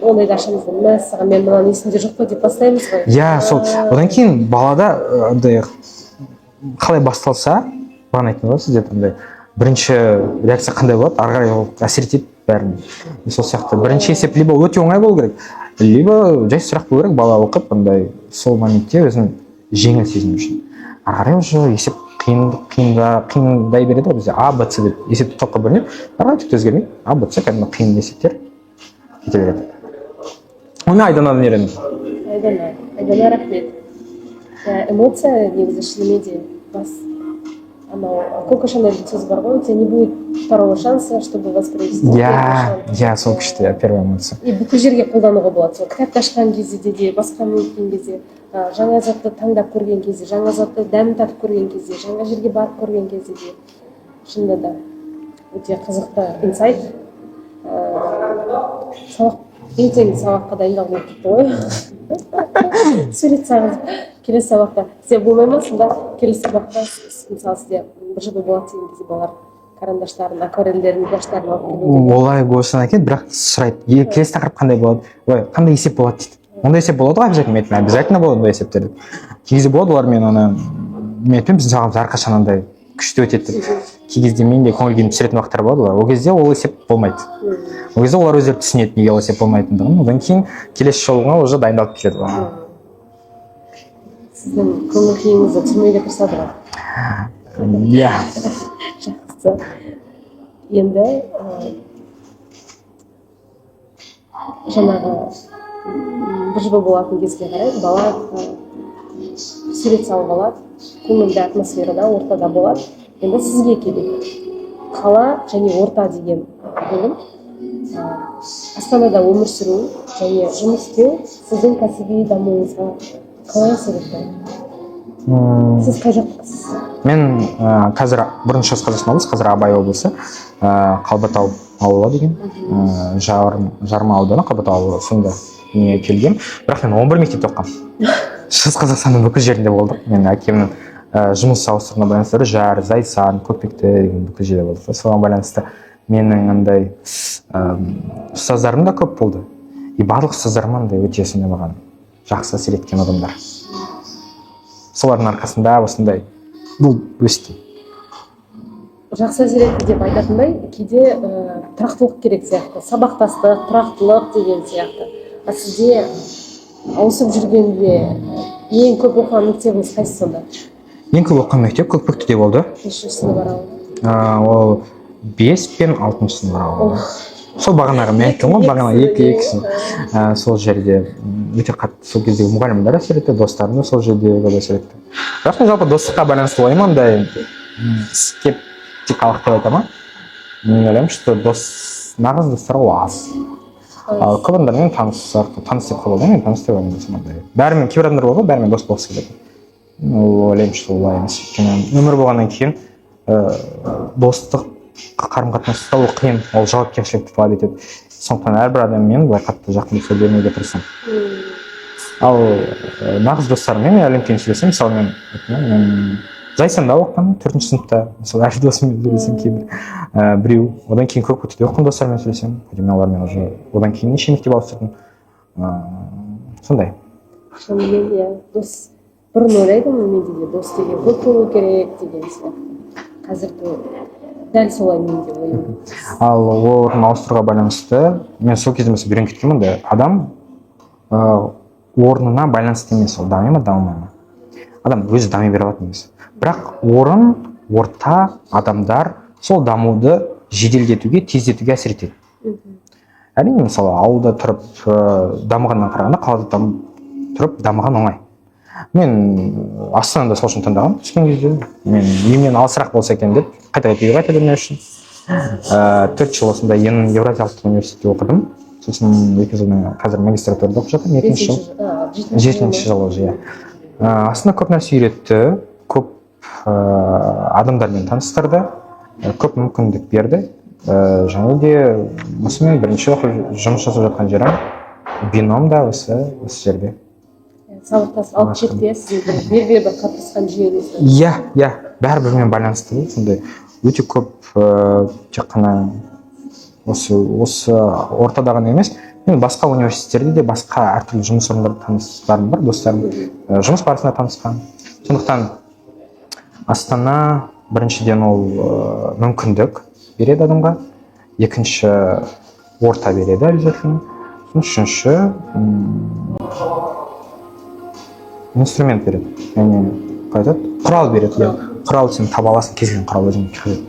ондайды ашамыз, мәссаған мен мынаны есімде жоқ қой деп бастаймыз ғой. Сол. Одан кейін балада қалай басталса, бағана айттым ғой сізде, бірінші реакция қандай болады, ары қарай әсер етеді бәрін. Сол сияқты бірінші есеп либо өте оңай болу керек, либо жай сұрақ болу керек, бала оқып, сол моментте өзін жеңіл сезіну үшін. Ары қарай уже есеп қиындай береді ғой бізде, А, Б, С деп есепті топқа бөлінеді, ары қарай түкті өзгермейді, А, Б, С кәдімгі қиын есептер кете береді. Оны Айданадан үйрендім. Айдана, рахмет. Эмоция негізі шынымен де бас. Коко Шанельдің сөзі бар ғой, у тебя не будет второго шанса, чтобы воспроизвести. Сол күшті, первая эмоция. И бүкіл жерге қолдануға болады. Сол кітапты ашқан кезде де, басқа өткен кезде, жаңа затты таңдап көрген кезде, жаңа затты дәмін татып көрген кезде, жаңа жерге барып көрген кезде де. Шынында да өте қызықты инсайт. Ертең сабаққа дайындалып кетті ғой. Сурет сағыз. Келесі сабақта сізде болмай ма, сонда келесі сабақта мысалы сізде бір жылы болады деген кезде балалар карандаштарын, акварельдерін, гуаштарын алып келеді. Олай болсын екен, бірақ сұрайды, келесі тақырып қандай болады? Ой, қандай есеп болады дейді. Ондай есеп болады ғой обязательно, мен обязательно болады бұл есептер деп. Кей кезде болады олар мен айтпаймын, біздің сағамыз әрқашан андай күшті өтеді деп. Кей кезде мен де көңіл күйін түсіретін уақыттар болады олар. Ол кезде ол есеп болмайды. Ол кезде олар өздері түсінеді неге ол есеп болмайтындығын. Одан кейін келесі жолға уже дайындалып кетеді. Сіздің көңіл күйіңізді түсірмеуге тырысады ғой. Жақсы. Енді жаңағы бір жыл болатын кезге қарай бала сурет салып алады, көңілді атмосферада, ортада болады. Енді сізге келеді. Қала және орта деген бөлім. Астанада өмір сүру және жұмыс істеу сіздің кәсіби дамуыңызға қалай әсер етті? Сіз қай жақтасыз? Мен қазір бұрын шығыс қазақстан облысы, қазір Абай облысы, Қалбатау ауылы деген жарма ауданы Қалбатау ауылы, сонда дүниеге келгем. Бірақ мен 11 мектепте оқығанмын. Шығыс Қазақстанның бүкіл жерінде болдық. Мен әкемнің жұмыс ауыстыруына байланысты Жар, Зайсан, Көкпекті деген бүкіл жерде болдық. Соған байланысты менің андай ұстаздарым да көп болды. И барлық ұстаздарым андай өте сондай маған жақсы әсер еткен адамдар. Солардың арқасында осындай бұл өсті. Жақсы әсер етті деп айтатындай, кейде тұрақтылық керек сияқты, сабақтастық, тұрақтылық деген сияқты. А сізде ауысып жүргенде ең көп оқыған мектебіңіз қайсы сонда? Ең көп оқыған мектеп Көкпектіде болды. Нешінші сынып аралығы? Ол 5 пен 6 сынып аралығы. Сол бағанағы мен айттым ғой, бағана екісін. Сол жерде өте қатты сол кездегі мұғалімдер әсер етті, достарым да сол жерде көп әсер етті. Бірақ мен жалпы достыққа байланысты ойлаймын, андай скептикалық деп айтамын. Мен ойлаймын, что нағыз достар ол аз. Ал көп адамдармен таныс деп қабылдаймын, таныс деп ойлаймын. Бәрімен кейбір адамдар бар ғой, бәрімен дос болғысы келеді. Ойлаймын, что олай емес. Өйткені өмір болғаннан кейін достық қарым-қатынаста ол қиын, ол жауапкершілікті талап етеді. Сондықтан әрбір адаммен былай қатты жақындық бермеуге тырысамын. Ал нағыз достарыммен әлемден сөйлесем, мысалы мен Зайсанда оқығанмын, 4-ші сыныпта, мысалы әр досыммен сөйлесем кейбір біреу. Одан кейін Көкпектіде оқыған достарыммен сөйлесем, мен олармен уже одан кейін неше мектеп ауыстырдым. Сондай. Шынымен иә, дос бұрын ойлайтынмын менде де дос деген көп болу керек деген сияқты. Қазір дәл солай мен де ойлаймын. Ал орын ауыстыруға байланысты мен сол кезде мысалы үйреніп кеткенмін де, адам орнына байланысты емес, ол дами ма, дамымай ма. Адам өзі дами бере алатын емес. Бірақ орын, орта, адамдар сол дамуды жеделдетуге, тездетуге әсер етеді. Әрине, мысалы ауылда тұрып дамығаннан қарағанда қалада тұрып дамыған оңай. Мен Астанада сол үшін таңдағанмын түскен кезде. Мен үйімнен алысырақ болса екен деп қайта үйге қайта бермеу үшін 4 жыл осында Еуразиялық университетте оқыдым. Сосын 2 жылдан қазір магистратурада оқып жатырмын. 2-ші жыл. 7-ші жыл уже. Астанада көп нәрсе үйретті, көп адамдармен таныстырды, көп мүмкіндік берді. Және де осымен бірінші жұмыс жасап жатқан жерім бином да осы жерде. Сабақтас алып жерде сіздің белгілі бір қалыптасқан жүйеңіз. Иә, бәрі-бірімен байланысты. Сондай өте көп тек қана осы ортада ғана емес, мен басқа университеттерде де басқа әртүрлі жұмыс орындарында таныстарым бар, достарым жұмыс барысында танысқан. Сондықтан Астана біріншіден ол мүмкіндік береді адамға, екінші орта береді обязательно, үшінші инструмент береді, яғни құрал береді. Құрал сен таба аласың, кез келген құрал өзіңе қажет.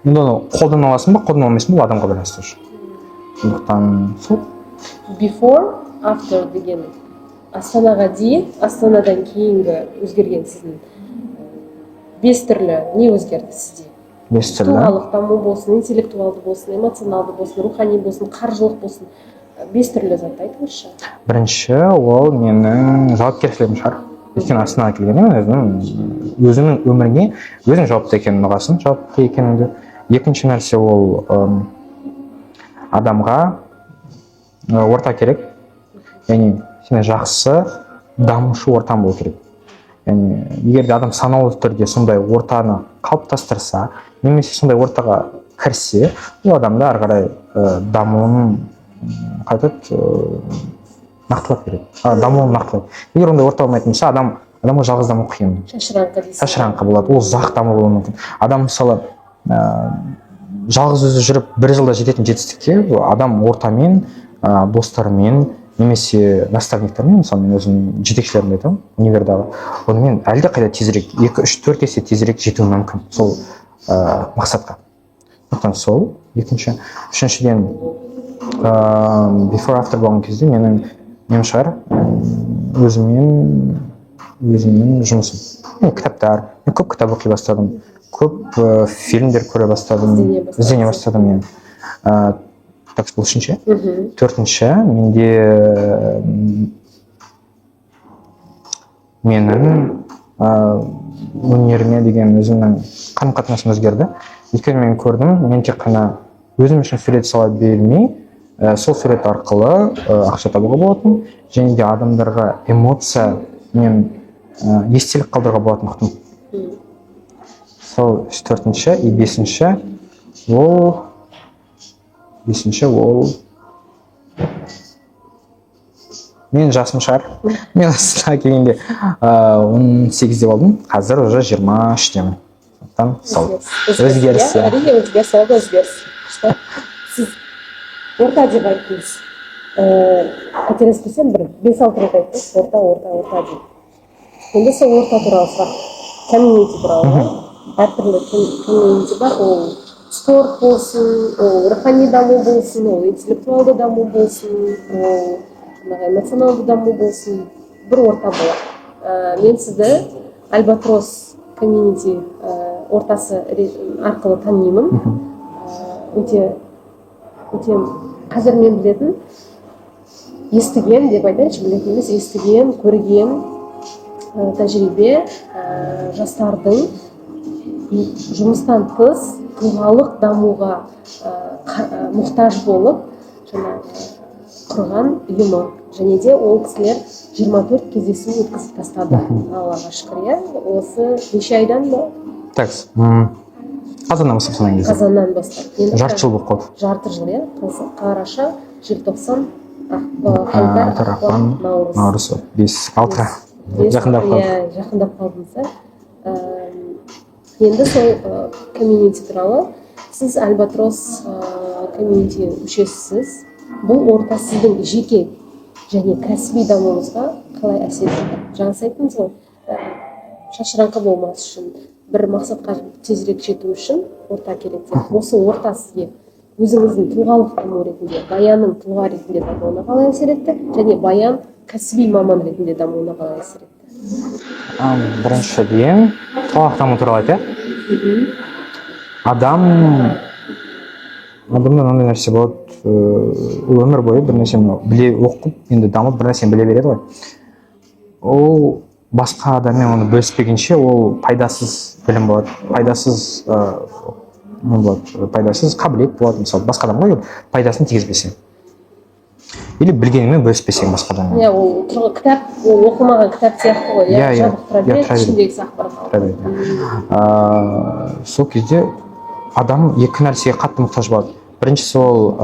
Енді оны қолдана аласың ба, қолдана алмайсың ба, бұл адамға байланысты уже. Сондықтан сол. Before, after деген Астанаға дейін, Астанадан кейінгі өзгерген сіздің 5 түрлі не өзгерді сізде? 5 түрлі. Тұлғалық даму болсын, интеллектуалды болсын, эмоционалды болсын, рухани болсын, қаржылық болсын. 5 түрлі затты айтыңызшы. Бірінші ол менің жауапкершілігім шығар. Өйткені Астанаға келгенде өзінің өміріне өзің жауапты екенін ұғасың, жауапты екеніңді. Екінші нәрсе ол адамға орта керек. Яғни сен жақсы дамушы ортам болу керек. Яғни егер де адам санаулы түрде сондай ортаны қалыптастырса, немесе сондай ортаға кірсе, ол адамды ары қарай дамуын нақтылап береді. Дамуын нақтылайды. Егер ондай орта болмайтын болса, адамға жалғыз даму қиын. Шашыраңқы болады. Ол ұзақ даму болуы мүмкін. Адам мысалы жалғыз өзі жүріп 1 жылда жететін жетістікке адам ортамен, достарымен, немесе наставниктармен, мысалы мен өзім жетекшілерімді айтамын универдағы, онымен әлде қайда тезірек, 2, 3, 4 есе тезірек жетуі мүмкін сол мақсатқа. Сондықтан сол, екінші. Үшіншіден, before after болған кезде менің шығар өзімнің жұмысым. Кітаптар, мен көп кітап оқи бастадым, көп фильмдер көре бастадым, іздене бастадым мен. Так, бұл үшінші. Төртінші, менде менің өнеріме деген өзімнің қарым қатынасым өзгерді. Өйткені мен көрдім, мен тек қана өзім үшін сурет сала бермей, сол сурет арқылы ақша табуға болатын, және де адамдарға эмоция мен естелік қалдыруға болатын ұқтым. Сол төртінші и бесінші ол мен жасым шығар. Мен асыға келгенде 18-де болдым, қазір уже 23-темін. Өзгеріс. Әрине өзгеріс, өзгеріс. Сіз орта деп айттыңыз. Қателеспесем, бір 5-6 рет айттыңыз, орта деп. Енді сол орта туралы сұрақ, комьюнити туралы. Әртүрлі комьюнити бар, ол спорт болсын, ол рухани даму болсын, ол интеллектуалды даму болсын, ол эмоционалды даму болсын, бір орта болады. Мен сізді Альбатрос комьюнити ортасы арқылы танимын. Өте қазір мен білетін, естіген деп айтайыншы, білетін емес, естіген, көрген тәжірибе жастардың жұмыстан тыс тұлғалық дамуға мұқтаж болып құрған ұйымы. Және де ол кісілер 24 кездесу өткізіп тастады. Аллаға шүкір, иә. Осы неше айдан ба? Такс. Қазаннан бастап санаған кезде. Қазаннан бастап. Жарты жыл болып қалды. Жарты жыл, иә. Қараша, желтоқсан, қаңтар, ақпан, наурыз. 5-6 жақындап қалды. Жақындап қалдыңыз. Енді сол комьюнити туралы сіз Альбатрос комьюнити мүшесісіз. Бұл орта сіздің жеке және кәсіби дамуыңызға қалай әсер етеді? Жаңа айттыңыз ғой, шашыраңқы болмас үшін, бір мақсатқа тезірек жету үшін орта керек деп. Осы орта сізге өзіңіздің тұлғалық даму ретінде, Баянның тұлға ретінде дамуына қалай әсер етті, және Баян кәсіби маман ретінде дамуына қалай әсер етті? Біріншіден, тұлғалық даму туралы айтайық. Адамда мынандай нәрсе болады, ол өмір бойы бір нәрсені біле оқып, енді дамып бір нәрсені біле береді ғой. Ол басқа адаммен оны бөліспегенше, ол пайдасыз білім болады, пайдасыз қабілет болады. Мысалы, басқа адамға пайдасын тигізбесең. Или білгеніңмен бөліспесең басқа адаммен. Ол кітап, оқымаған кітап сияқты ғой, жабықтыра береді, ішіндегі ақпарат. Сол кезде адам екі нәрсеге қатты мұқтаж болады. Біріншісі ол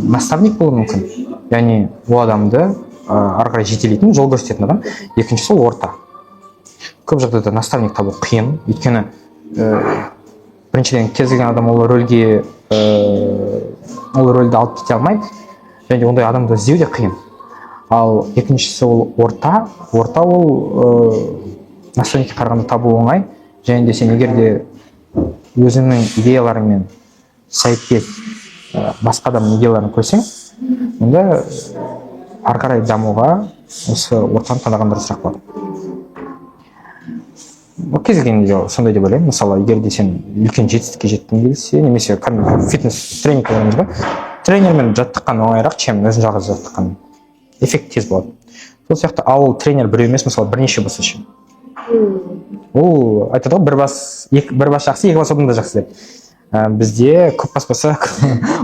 наставник болуы мүмкін, яғни ол адамды ары қарай жетелейтін, жол көрсететін адам. Екіншісі ол орта. Көп жағдайда наставник табу қиын, өйткені біріншіден кез келген адам ол рөлді алып кете алмайды, және ондай адамды іздеу де қиын. Ал екіншісі ол орта ол наставникке қарағанда табу оңай, және де сен егер де өзіңнің идеяларымен сәйкес басқа адамның идеяларын көрсең, онда ары қарай дамуға осы ортаны таңдаған дұрысырақ болады. Кез келген сондай деп ойлаймын. Мысалы, егер де сен үлкен жетістікке жеткің келсе, немесе фитнес тренинг ойлаймыз ба, тренермен жаттыққан оңайырақ, чем өзің жалғыз жаттыққан. Эффект тез болады. Сол сияқты, ал тренер біреу емес, мысалы, бірнеше болса ше. Ол айтады ғой, бір бас жақсы, екі бас одан да жақсы деп. Бізде көп бас болса,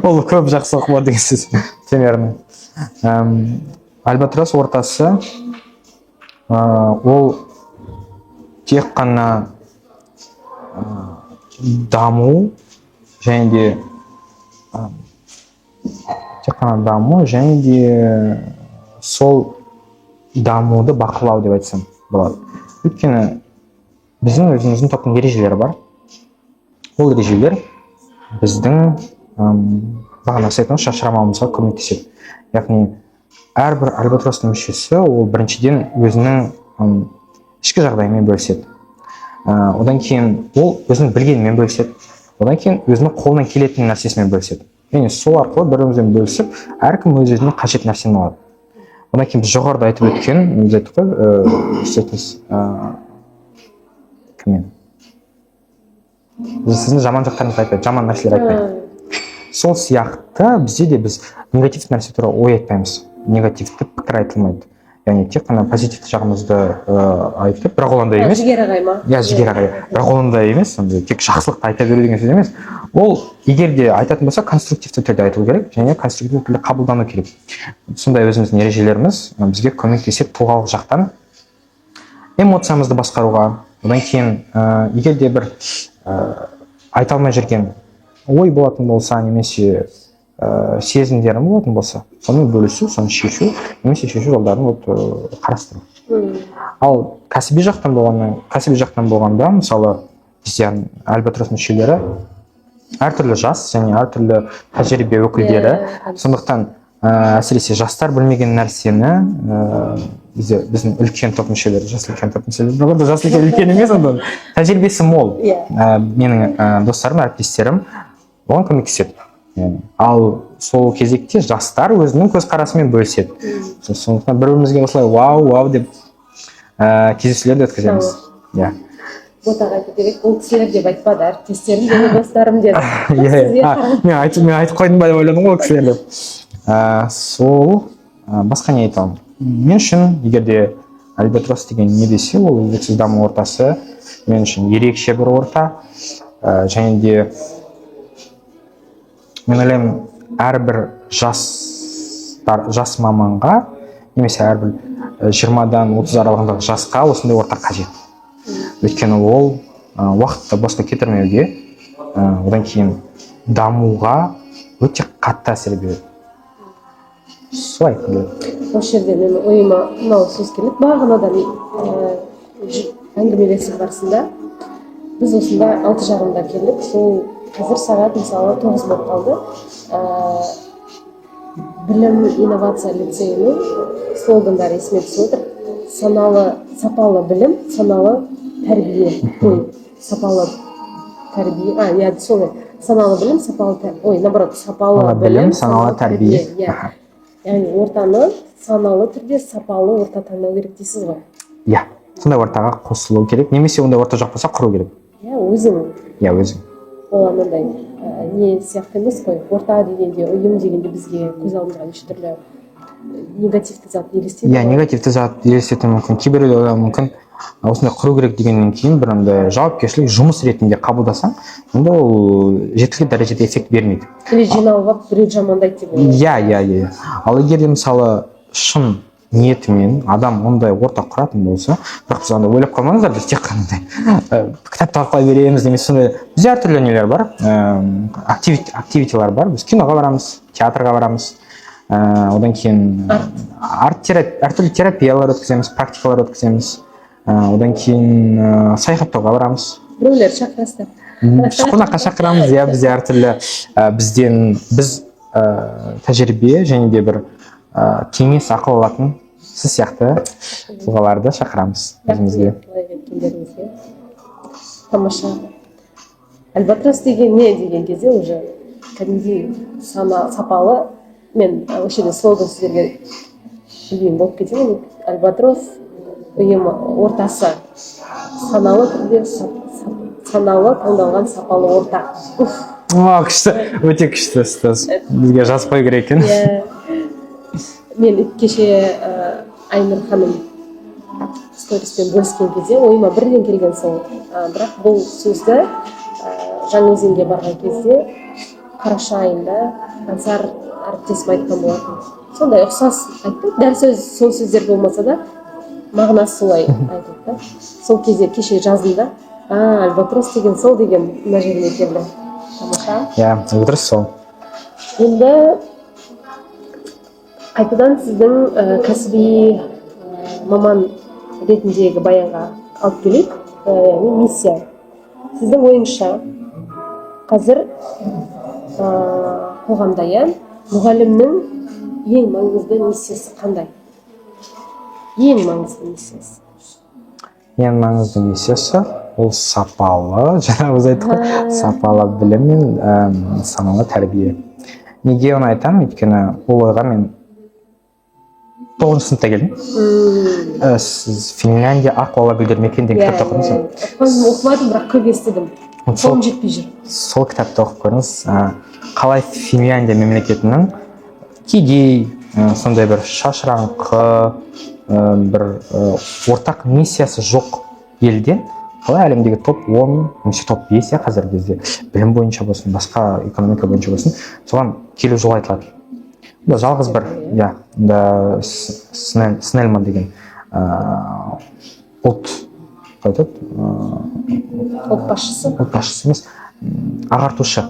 ол көп жақсы болады деген сөз. Примерно. Альбатрос ортасы ол тек қана даму және де сол дамуды бақылау деп айтсам болады. Өйткені біздің өзіміздің топтың ережелері бар. Ол ережелер біздің бағана айтқанымыз шашырамауымызға көмектеседі. Яғни әрбір Альбатростың мүшесі ол біріншіден өзінің ішкі жағдайымен бөліседі. Одан кейін ол өзінің білгенімен бөліседі. Одан кейін өзінің қолынан келетін нәрсесімен бөліседі. Яғни сол арқылы бір-бірімізбен бөлісіп, әркім өз-өзіне қажет нәрсені алады. Одан кейін біз жоғарыда айтып өткен, біз айттық қой, кіммен? Сіздің жаман жақтарыңызды айтпайды, жаман нәрселер айтпайды. Сол сияқты бізде де біз негативті нәрсе туралы ой айтпаймыз. Негативті пікір айтылмайды. яғни тек қана позитивті жағымызды айтып, бірақ ол андай емес. Жігер ағай ма? Иә, жігер ағай. Бірақ ол андай емес, андай тек жақсылықты айта беру деген сөз емес. Ол егер де айтатын болса, конструктивті түрде айтылу керек және конструктивті түрде қабылдану керек. Сондай өзіміздің ережелеріміз бізге көмектеседі тұлғалық жақтан эмоциямызды басқаруға. Одан кейін егер де бір айта алмай жүрген ой болатын болса, немесе сезімдерім болатын болса, соны бөлісу, соны шешу, немесе шешу жолдарын қарастыру. Ал кәсіби жақтан болғанда, мысалы, бізде Альбатрос мүшелері әртүрлі жас және әртүрлі тәжірибе өкілдері. Сондықтан әсіресе жастар білмеген нәрсені біздің үлкен топ мүшелері, жас үлкен топ мүшелері, жас үлкен емес, тәжірибесі мол. Менің достарым, әріптестерім оған көмектеседі. Ал сол кезекте жастар өзінің көзқарасымен бөліседі. Сондықтан бір-бірімізге осылай вау деп кездесулерді өткіземіз. Ботаға айту керек, ол кісілер деп айтпады, әріптестерім және достарым деді. Мен айтып қойдым ба деп ойладым ғой ол кісілер деп. Сол басқа не айтамын? Мен үшін, егер де Альбатрос деген не десе, ол үздіксіз даму ортасы мен үшін ерекше бір орта. Және де мен ойлаймын, әрбір жас маманға, немесе әрбір 20-дан 30 аралығындағы жасқа осындай орта қажет. Өйткені ол уақытты босқа кетірмеуге, одан кейін дамуға өте қатты әсер береді. Солай келеді. Осы жерде мен ойыма мынау сөз келеді. Бағанадан әңгімелесу барысында біз осында 6 жағында келдік. Сол қазір сағат мысалы 9 болып қалды. Білім инновация лицейінің слогандары есіме түсіп отыр. Сапалы білім, саналы тәрбие. Сапалы тәрбие. Солай. Саналы білім, сапалы білім, саналы тәрбие. Яғни ортаны саналы түрде сапалы орта таңдау керек дейсіз ғой? Иә, сондай ортаға қосылу керек, немесе ондай орта жоқ болса құру керек. Өзің. Ол анандай не сияқты емес қой. Орта дегенде, ұйым дегенде бізге көз алдымызға неше түрлі негативті зат елестейді. Негативті зат елестетуі мүмкін. Кейбіреулер ойлауы мүмкін, осындай құру керек дегеннен кейін бір андай жауапкершілік жұмыс ретінде қабылдасаң, онда ол жеткілікті дәрежеде эффект бермейді. Или жиналып алып біреу жамандайды деп ойлайды. Иә. Ал егер де мысалы шын ниетімен адам ондай орта құратын болса, бірақ біз андай ойлап қалмаңыздар, біз тек қана кітап талқылай береміз немесе сондай. Бізде әртүрлі нелер бар, активитилар бар. Біз киноға барамыз, театрға барамыз. Одан кейін әртүрлі терапиялар өткіземіз, практикалар өткіземіз. Одан кейін саяхаттауға барамыз. Біреулер шақырасыздар. Қонаққа шақырамыз, иә, бізде әртүрлі біз тәжірибе және де бір кеңес ақыл алатын сіз сияқты тұлғаларды шақырамыз өзімізге. Тамаша. Альбатрос деген не деген кезде уже кәдімгідей сапалы, мен осы жерде слоган сіздерге білмеймін болып кетемін. Альбатрос ұйым ортасы саналы түрде саналы таңдалған сапалы орта. Күшті, өте күшті ұстаз. Бізге жазып қою керек екен. Мен кеше Айнұр ханым сториспен бөліскен кезде ойыма бірден келген сол. Бірақ бұл сөзді Жаңаөзенге барған кезде қараша айында Ансар әріптесім айтқан болатын. Сондай ұқсас айтты. Дәл сол сөздер болмаса да мағынасы солай айтылды. Сол кезде кеше жаздым, Альбатрос деген сол деген мына жеріне келді. Тамаша. Иә, дұрыс сол. Енді қайтадан сіздің кәсіби маман ретіндегі баянға алып келейік. Яғни миссия. Сіздің ойыңызша қазір қоғамда мұғалімнің ең маңызды миссиясы қандай? Ең маңызды миссиясы? Ең маңызды миссиясы ол сапалы, жаңа біз айттық қой, сапалы білім мен саналы тәрбие. Неге оны айтамын? Өйткені ол ойға мен 9 сыныпта келдім. Сіз Финляндия Аққуала гүлдер мекен деген кітапты оқыдыңыз ба? Оқымадым, бірақ көп естідім. Қолым жетпей жүр. Сол кітапты оқып көріңіз. Қалай Финляндия мемлекетінің кедей, сондай бір шашыраңқы, бір ортақ миссиясы жоқ елден қалай әлемдегі топ-10 немесе топ-5 қазіргі кезде білім бойынша болсын, басқа экономика бойынша болсын, соған келу жолы айтылады. Жалғыз бір, Снельман деген ұлт басшысы емес, ағартушы.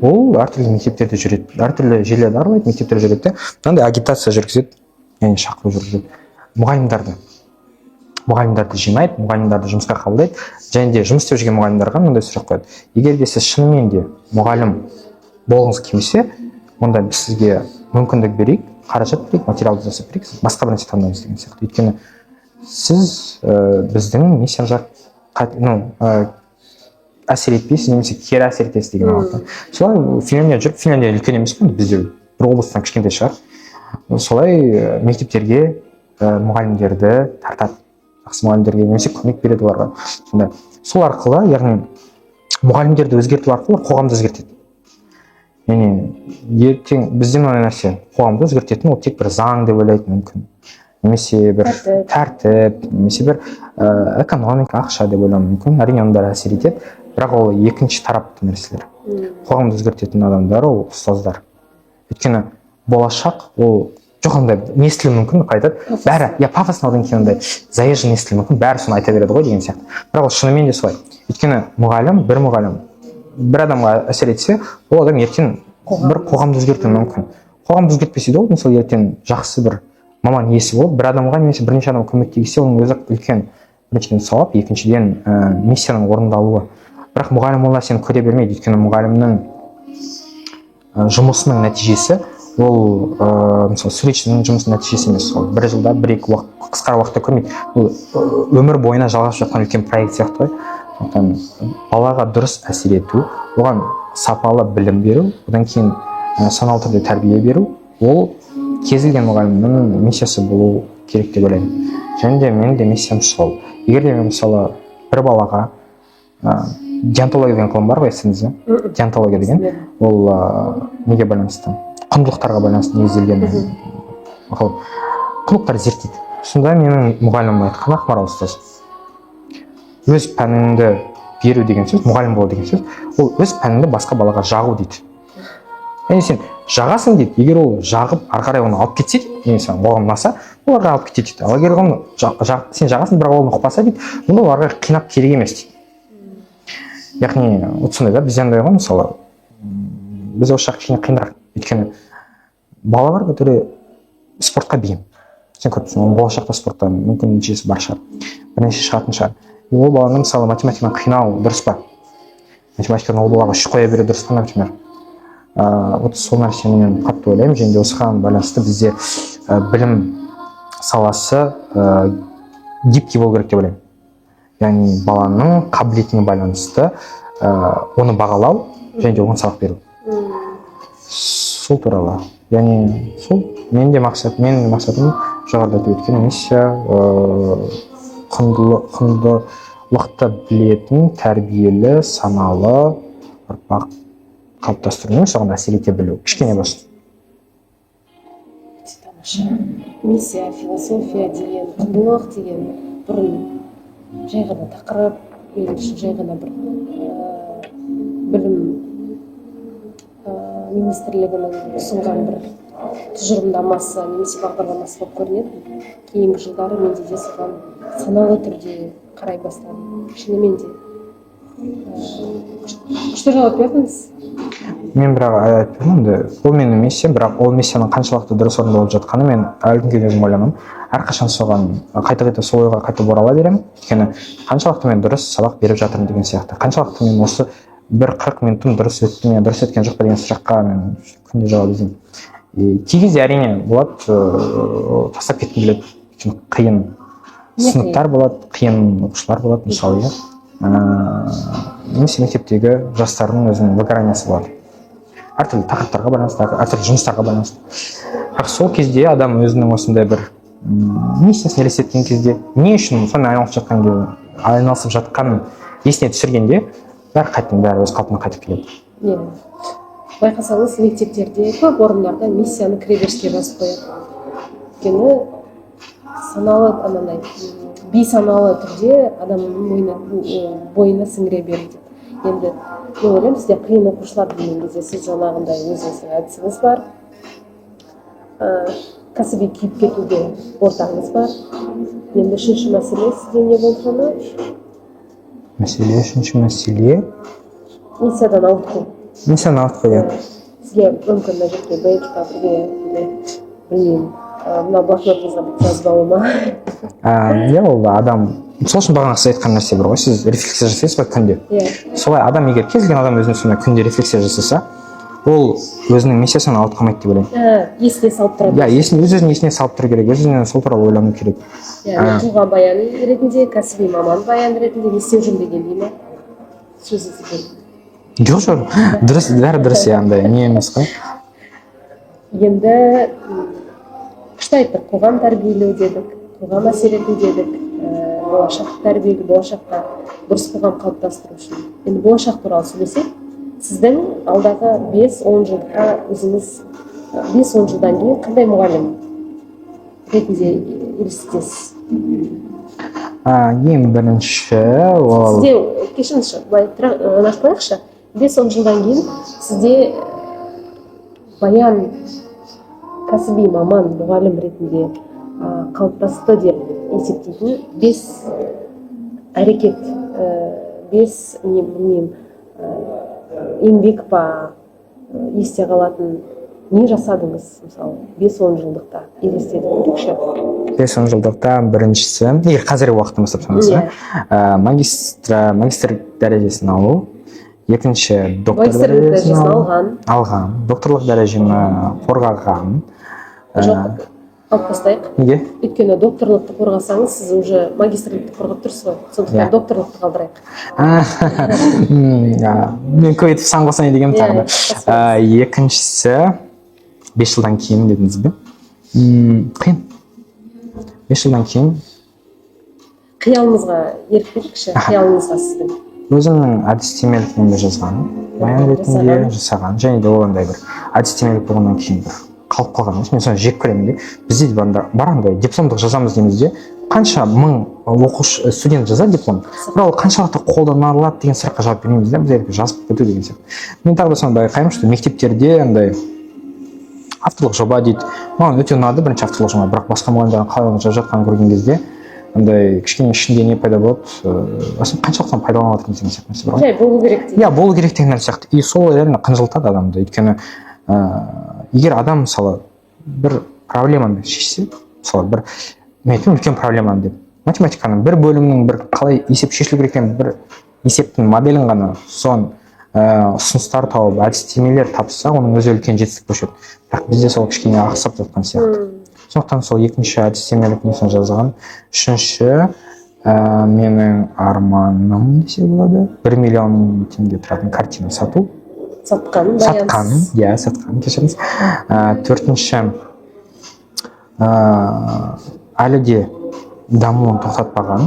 Ол әртүрлі мектептерде жүреді, әртүрлі жерлерді аралайды, мектептерде жүреді де, мынандай агитация жүргізеді, яғни шақыру жүргізеді. Мұғалімдерді жинайды, мұғалімдерді жұмысқа қабылдайды, және де жұмыс істеп жүрген мұғалімдерге мынандай сұрақ қояды: егер де сіз шынымен де мұғалім болғыңыз келмесе, онда біз сізге мүмкіндік берейік, қаражат берейік, материалды жасап берейік, сіз басқа бір нәрсе таңдаңыз деген сияқты. Өйткені сіз біздің миссиямызға әсер етпейсіз, немесе кері әсер етесіз деген алды. Солай Финляндия жүріп, Финляндия үлкен емес қой, бізде бір облыстан кішкентай шығар. Солай мектептерге мұғалімдерді тартады, жақсы мұғалімдерге немесе көмек береді оларға. Сонда сол арқылы, яғни мұғалімдерді өзгерту арқылы қоғамды өзгертеді. Яғни ертең бізден мына нәрсе қоғамды өзгертетін ол тек бір заң деп ойлайды мүмкін, немесе бір тәртіп, немесе бір экономика, ақша деп ойлауы мүмкін. Әрине оның бәрі әсер етеді, бірақ ол екінші тарапты нәрселер. Қоғамды өзгертетін адамдар ол ұстаздар. Өйткені болашақ ол жоқ, ондай не естілуі мүмкін, айтады бәрі, пафосно, одан кейін ондай заезжен естілуі мүмкін, бәрі соны айта береді ғой деген сияқты. Бірақ ол шынымен де солай. Өйткені мұғалім бір адамға әсер етсе, ол адам ертең бір қоғамды өзгертуі мүмкін. Қоғамды өзгертпесе де ол, мысалы ертең жақсы бір маман иесі болып, бір адамға немесе бірнеше адам көмектессе, оның өзі үлкен біріншіден сауап, екіншіден миссияның орындалуы. Бірақ мұғалім ол нәрсені көре бермейді, өйткені мұғалімнің жұмысының нәтижесі ол мысалы суретшінің жұмысының нәтижесі емес, ол бір жылда бір-екі қысқара уақытта көрмейді. Ол өмір бойына жалғасып жатқан үлкен проект сияқты ғой. Балаға дұрыс әсер ету, оған сапалы білім беру, одан кейін саналы түрде тәрбие беру, ол кез келген мұғалімнің миссиясы болу керек деп ойлаймын. Және де менің де миссиям сол. Егер де мен мысалы бір балаға диантология деген ғылым бар ғой, естідіңіз бе? Диантология деген ол неге байланысты? Құндылықтарға байланысты негізделген ғылым. Құндылықтар зерттейді. Сонда менің мұғалімім айтқан Ақмарал ұстаз, өз пәніңді беру деген сөз, мұғалім болу деген сөз, ол өз пәніңді басқа балаға жағу дейді. Яғни сен жағасың дейді, егер ол жағып ары қарай оны алып кетсе дейді, немесе оған ұнаса, оларға алып кетеді дейді. Ал егер оны сен жағасың, бірақ ол ұқпаса дейді, онда оларға қинап керек емес дейді. Яғни сондай да, бізде андай ғой, мысалы біз осы жақ кішкене қиынырақ, өйткені бала бар, который спортқа бейім. Сен көріпсің, оның болашақта спортта мүмкін нәтижесі бар шығар, бірнеше шығатын шығар. Ол баланы мысалы математикадан қинау дұрыс па? Математикадан ол балаға 3 қоя беру дұрыс па, например? Вот сол нәрсені мен қатты ойлаймын, және де осыған байланысты бізде білім саласы гибкий болу керек деп ойлаймын. Яғни баланың қабілетіне байланысты оны бағалау және де оған сабақ беру. Сол туралы. Яғни сол менің мақсатым жоғарыда айтып өткен миссия құндылықты білетін, тәрбиелі, саналы ұрпақ қалыптастыру, соған әсер ете білу, кішкене болсын. Тамаша. Миссия, философия деген, құндылық деген бұрын жай ғана тақырып, мен үшін жай ғана бір білім министрлігінің ұсынған бір тұжырымдамасы немесе бағдарламасы болып көрінеді. Кейінгі жылдары менде де соған саналы түрде қарай бастадым. Шынымен де күшті жауап бердіңіз. Мен бірақ айтпаймын, ол менің миссиям, бірақ ол миссияның қаншалықты дұрыс орындалып жатқаны мен әлі күнге дейін ойламаймын. Әрқашан соған қайта сол ойға қайта орала беремін. Өйткені қаншалықты мен дұрыс сабақ беріп жатырмын деген сияқты. Қаншалықты мен осы бір 40 минутым дұрыс өтті ме, дұрыс өткен жоқ па деген сұраққа мен күнде жауап іздеймін. Кей кезде әрине болады, тастап кеткім келеді. Қиын сыныптар болады, қиын оқушылар болады, мысалы. Немесе мектептегі жастардың өзінің выгораниясы болады. Әртүрлі тақырыптарға байланысты, әртүрлі жұмыстарға байланысты. Бірақ сол кезде адам өзінің осындай бір миссиясын елестеткен кезде, не үшін сонымен айналысып жатқанын есіне түсіргенде, бәрі өз қалпына қайтып келеді. Байқасаңыз, мектептерде көп орындарда миссияны кіреберіске жазып қояды. Өйткені саналы анандай бейсаналы түрде адамның бойына сіңіре беру деп. Енді мен ойлаймын бізде қиын оқушылар деген кезде сіз жаңағындай өзіңіздің әдісіңіз бар, кәсіби күйіп кетуге ортаңыз бар. Енді үшінші мәселе сізде не болды жаңа? Үшінші мәселе Миссиядан ауытқу. Миссиядан ауытқу, иә. Сізге мүмкін мына жерге бейджқа бірге білмеймін, мына блокнотыңызға бүйтіп жазбауы ма? Иә, ол адам сол үшін бағана сіз айтқан нәрсе бар ғой, сіз рефлексия жасайсыз ғой күнде. Солай адам егер кез келген адам өзінің үстіне күнде рефлексия жасаса, ол өзінің миссиясынан ауытқымайды деп ойлаймын. Есіне салып тұрады. Иә, өз-өзін есіне салып тұру керек, өз-өзінен сол туралы ойлану керек. Тұлға баян ретінде, кәсіби маман баян ретінде не істеу жөн деген дей ма? Сөзіңізбен. Жоқ, дұрыс, бәрі дұрыс, андай не емес қой. Енді күшті айттық, қоғам тәрбиелеу дедік, қоғам әсер ету дедік, болашақты тәрбиелеу, болашақта дұрыс қоғам қалыптастыру үшін. Енді болашақ туралы сөйлесек, сіздің алдағы 5-10 жылға өзіңіз 5-10 жылдан кейін қандай мұғалім ретінде елестетесіз? Ең бірінші ол сізде кешіріңізші, былай ашып қояйықшы, 5-10 жылдан кейін сізде баян кәсіби маман мұғалім ретінде қалыптасты деп есептейтін 5 әрекет, 5 не білмеймін, еңбек па, есте қалатын не жасадыңыз, мысалы 5-10 жылдықта елестетіп көрейікші? 5-10 жылдықта біріншісі, егер қазіргі уақытта бастап санаса, магистр дәрежесін алу, екінші доктор дәрежесін алған, докторлық дәрежені қорғаған. Жоқ, алып тастайық. Неге? Өйткені докторлықты қорғасаңыз, сіз уже магистрлікті қорғап тұрсыз ғой, сондықтан докторлықты қалдырайық. Мен көбейтіп сан қосайын дегенім тағы да. Екіншісі 5 жылдан кейін дедіңіз бе? Қиын. 5 жылдан кейін қиялыңызға ерік берейікші, қиялыңызға сіздің. Өзімнің әдістемелік немді жазған, баян ретінде жасаған, және де ол андай бір әдістемелік болғаннан кейін бір қалып қалған емес. Мен соны жек көремін де. Бізде бар андай дипломдық жазамыз дейміз де, қанша мың оқушы студент жазады диплом, бірақ ол қаншалықты қолданылады деген сұраққа жауап бермейміз де, біз жазып кету деген сияқты. Мен тағы да соны байқаймын, что мектептерде андай авторлық жоба дейді. Маған өте ұнады бірінші авторлық жоба, бірақ басқа мұғалімдердің қалай жазып жатқанын көрген кезде андай кішкене ішінде не пайда болады, қаншалықты пайдаланып жатырмыз деген сияқты нәрсе бар ғой. Жай болу керек дейді. Иә, болу керек деген нәрсе сияқты. И сол реально қынжылтады адамды. Өйткені егер адам мысалы бір проблеманы шешсе, мысалы бір мен айтамын үлкен проблеманы деп, математиканың бір бөлімінің бір қалай есеп шешілу керек екенін, бір есептің моделін ғана соны ұсыныстар тауып, әдістемелер тапса, оның өзі үлкен жетістік болушы еді. Бірақ бізде сол кішкене ақсап жатқан сияқты. Сондықтан сол екінші әдістемелік несін жазған. Үшінші менің арманым десе болады, 1 миллион теңге тұратын картина сату. Сатқан, иә, сатқан, кешіріңіз. Төртінші, әлі де дамуын тоқтатпаған,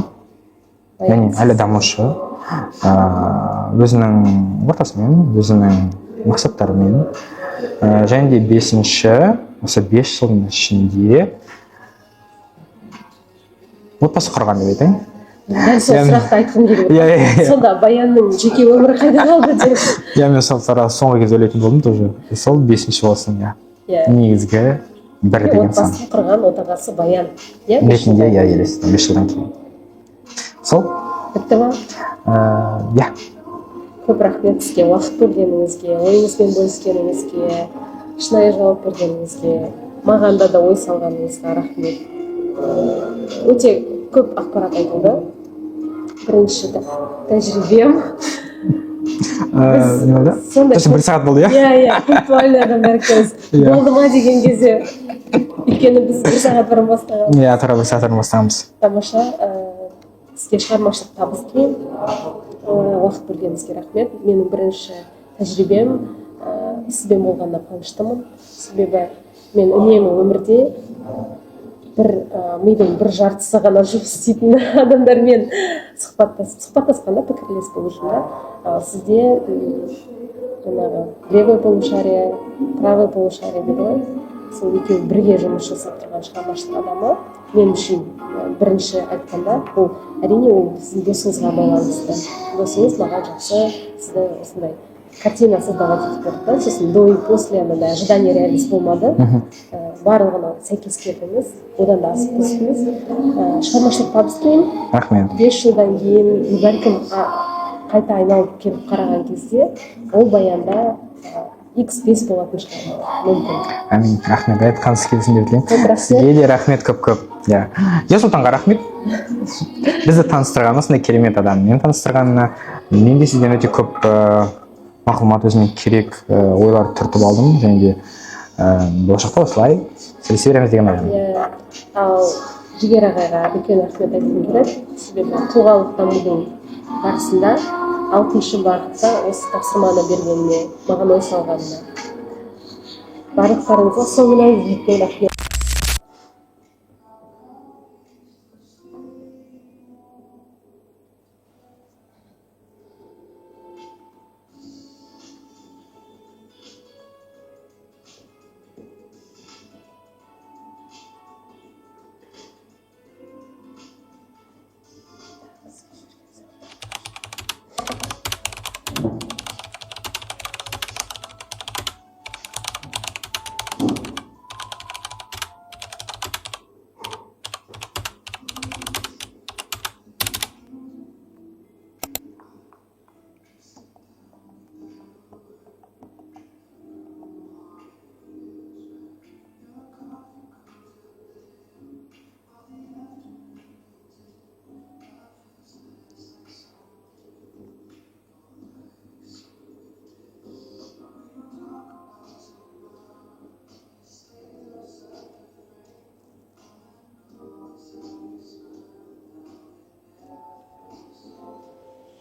яғни әлі дамушы, өзінің ортасымен, өзінің мақсаттарымен. Және де бесінші, осы 5 жылдың ішінде отбасы құрған деп айтайын. Дәл сол сұрақты айтқым келеді. Сонда баянның жеке өмірі қайда қалды деп. Иә, мен сол соңғы кезде ойлайтын болдым тоже. Сол 5-ші болсын, иә. Негізгі 1 деген сан. Отбасын құрған отағасы баян. Ретінде, иә, елестетем 5 жылдан кейін. Сол? Бітті ма? Иә. Көп рахмет сізге уақыт бөлгеніңізге, ойыңызбен бөліскеніңізге, шынайы жауап бергеніңізге, мағанда да ой салғаныңызға рахмет. Өте көп ақпарат айтылды. Бірінші тәжірибем. Сонда 1 сағат болды, иә? Иә, пунктуальный адамдар көз. Болды ма деген кезде. Өйткені біз 1 сағат бұрын бастағанбыз. Иә, тура 1 сағат бұрын бастағанбыз. Тамаша. Сізге шығармашылық табыс тілеймін. Уақыт бөлгеніңізге рахмет. Менің бірінші тәжірибем сізбен болғанына қуаныштымын. Себебі мен үнемі өмірде мидың бір жартысы ғана жұмыс істейтін адамдармен сұхбаттасқанда пікірлес болу үшін да. Сізде жаңағы левое полушарие, правое полушарие дейді ғой. сол екеуі бірге жұмыс жасап тұрған шығармашылық адамы мен үшін бірінші айтқанда бұл әрине ол сіздің досыңызға байланысты. Досыңыз маған жақсы сізді осындай картина создавать етіп берді да, сосын до и после андай ожидание реальность болмады. Барлығына сәйкес келдіңіз, одан да асып түстіңіз. Шығармашылық табыс тілеймін. Рахмет. 5 жылдан кейін бәлкім қайта айналып келіп қараған кезде ол баянда X5 болатын шығар. Мүмкін. Әмин. Рахмет. Айтқаныңыз келсін деп тілеймін. Көп рахмет. Сізге де рахмет көп. Иә. Жасұлтанға рахмет. Бізді таныстырған осындай керемет адаммен таныстырғанына. Мен де сізден өте көп мағлұмат, өзіме керек ойлар түртіп алдым, және де болашақта осылай сөйлесе береміз деген ойдамын. Иә. Ал Жігер ағайға үлкен рахмет айтқым келеді. Себебі тұлғалық дамудың барысында 6-шы бағытта осы тапсырманы бергеніне, маған ой салғанына. Барлықтарыңызға соңынан үлкен рахмет.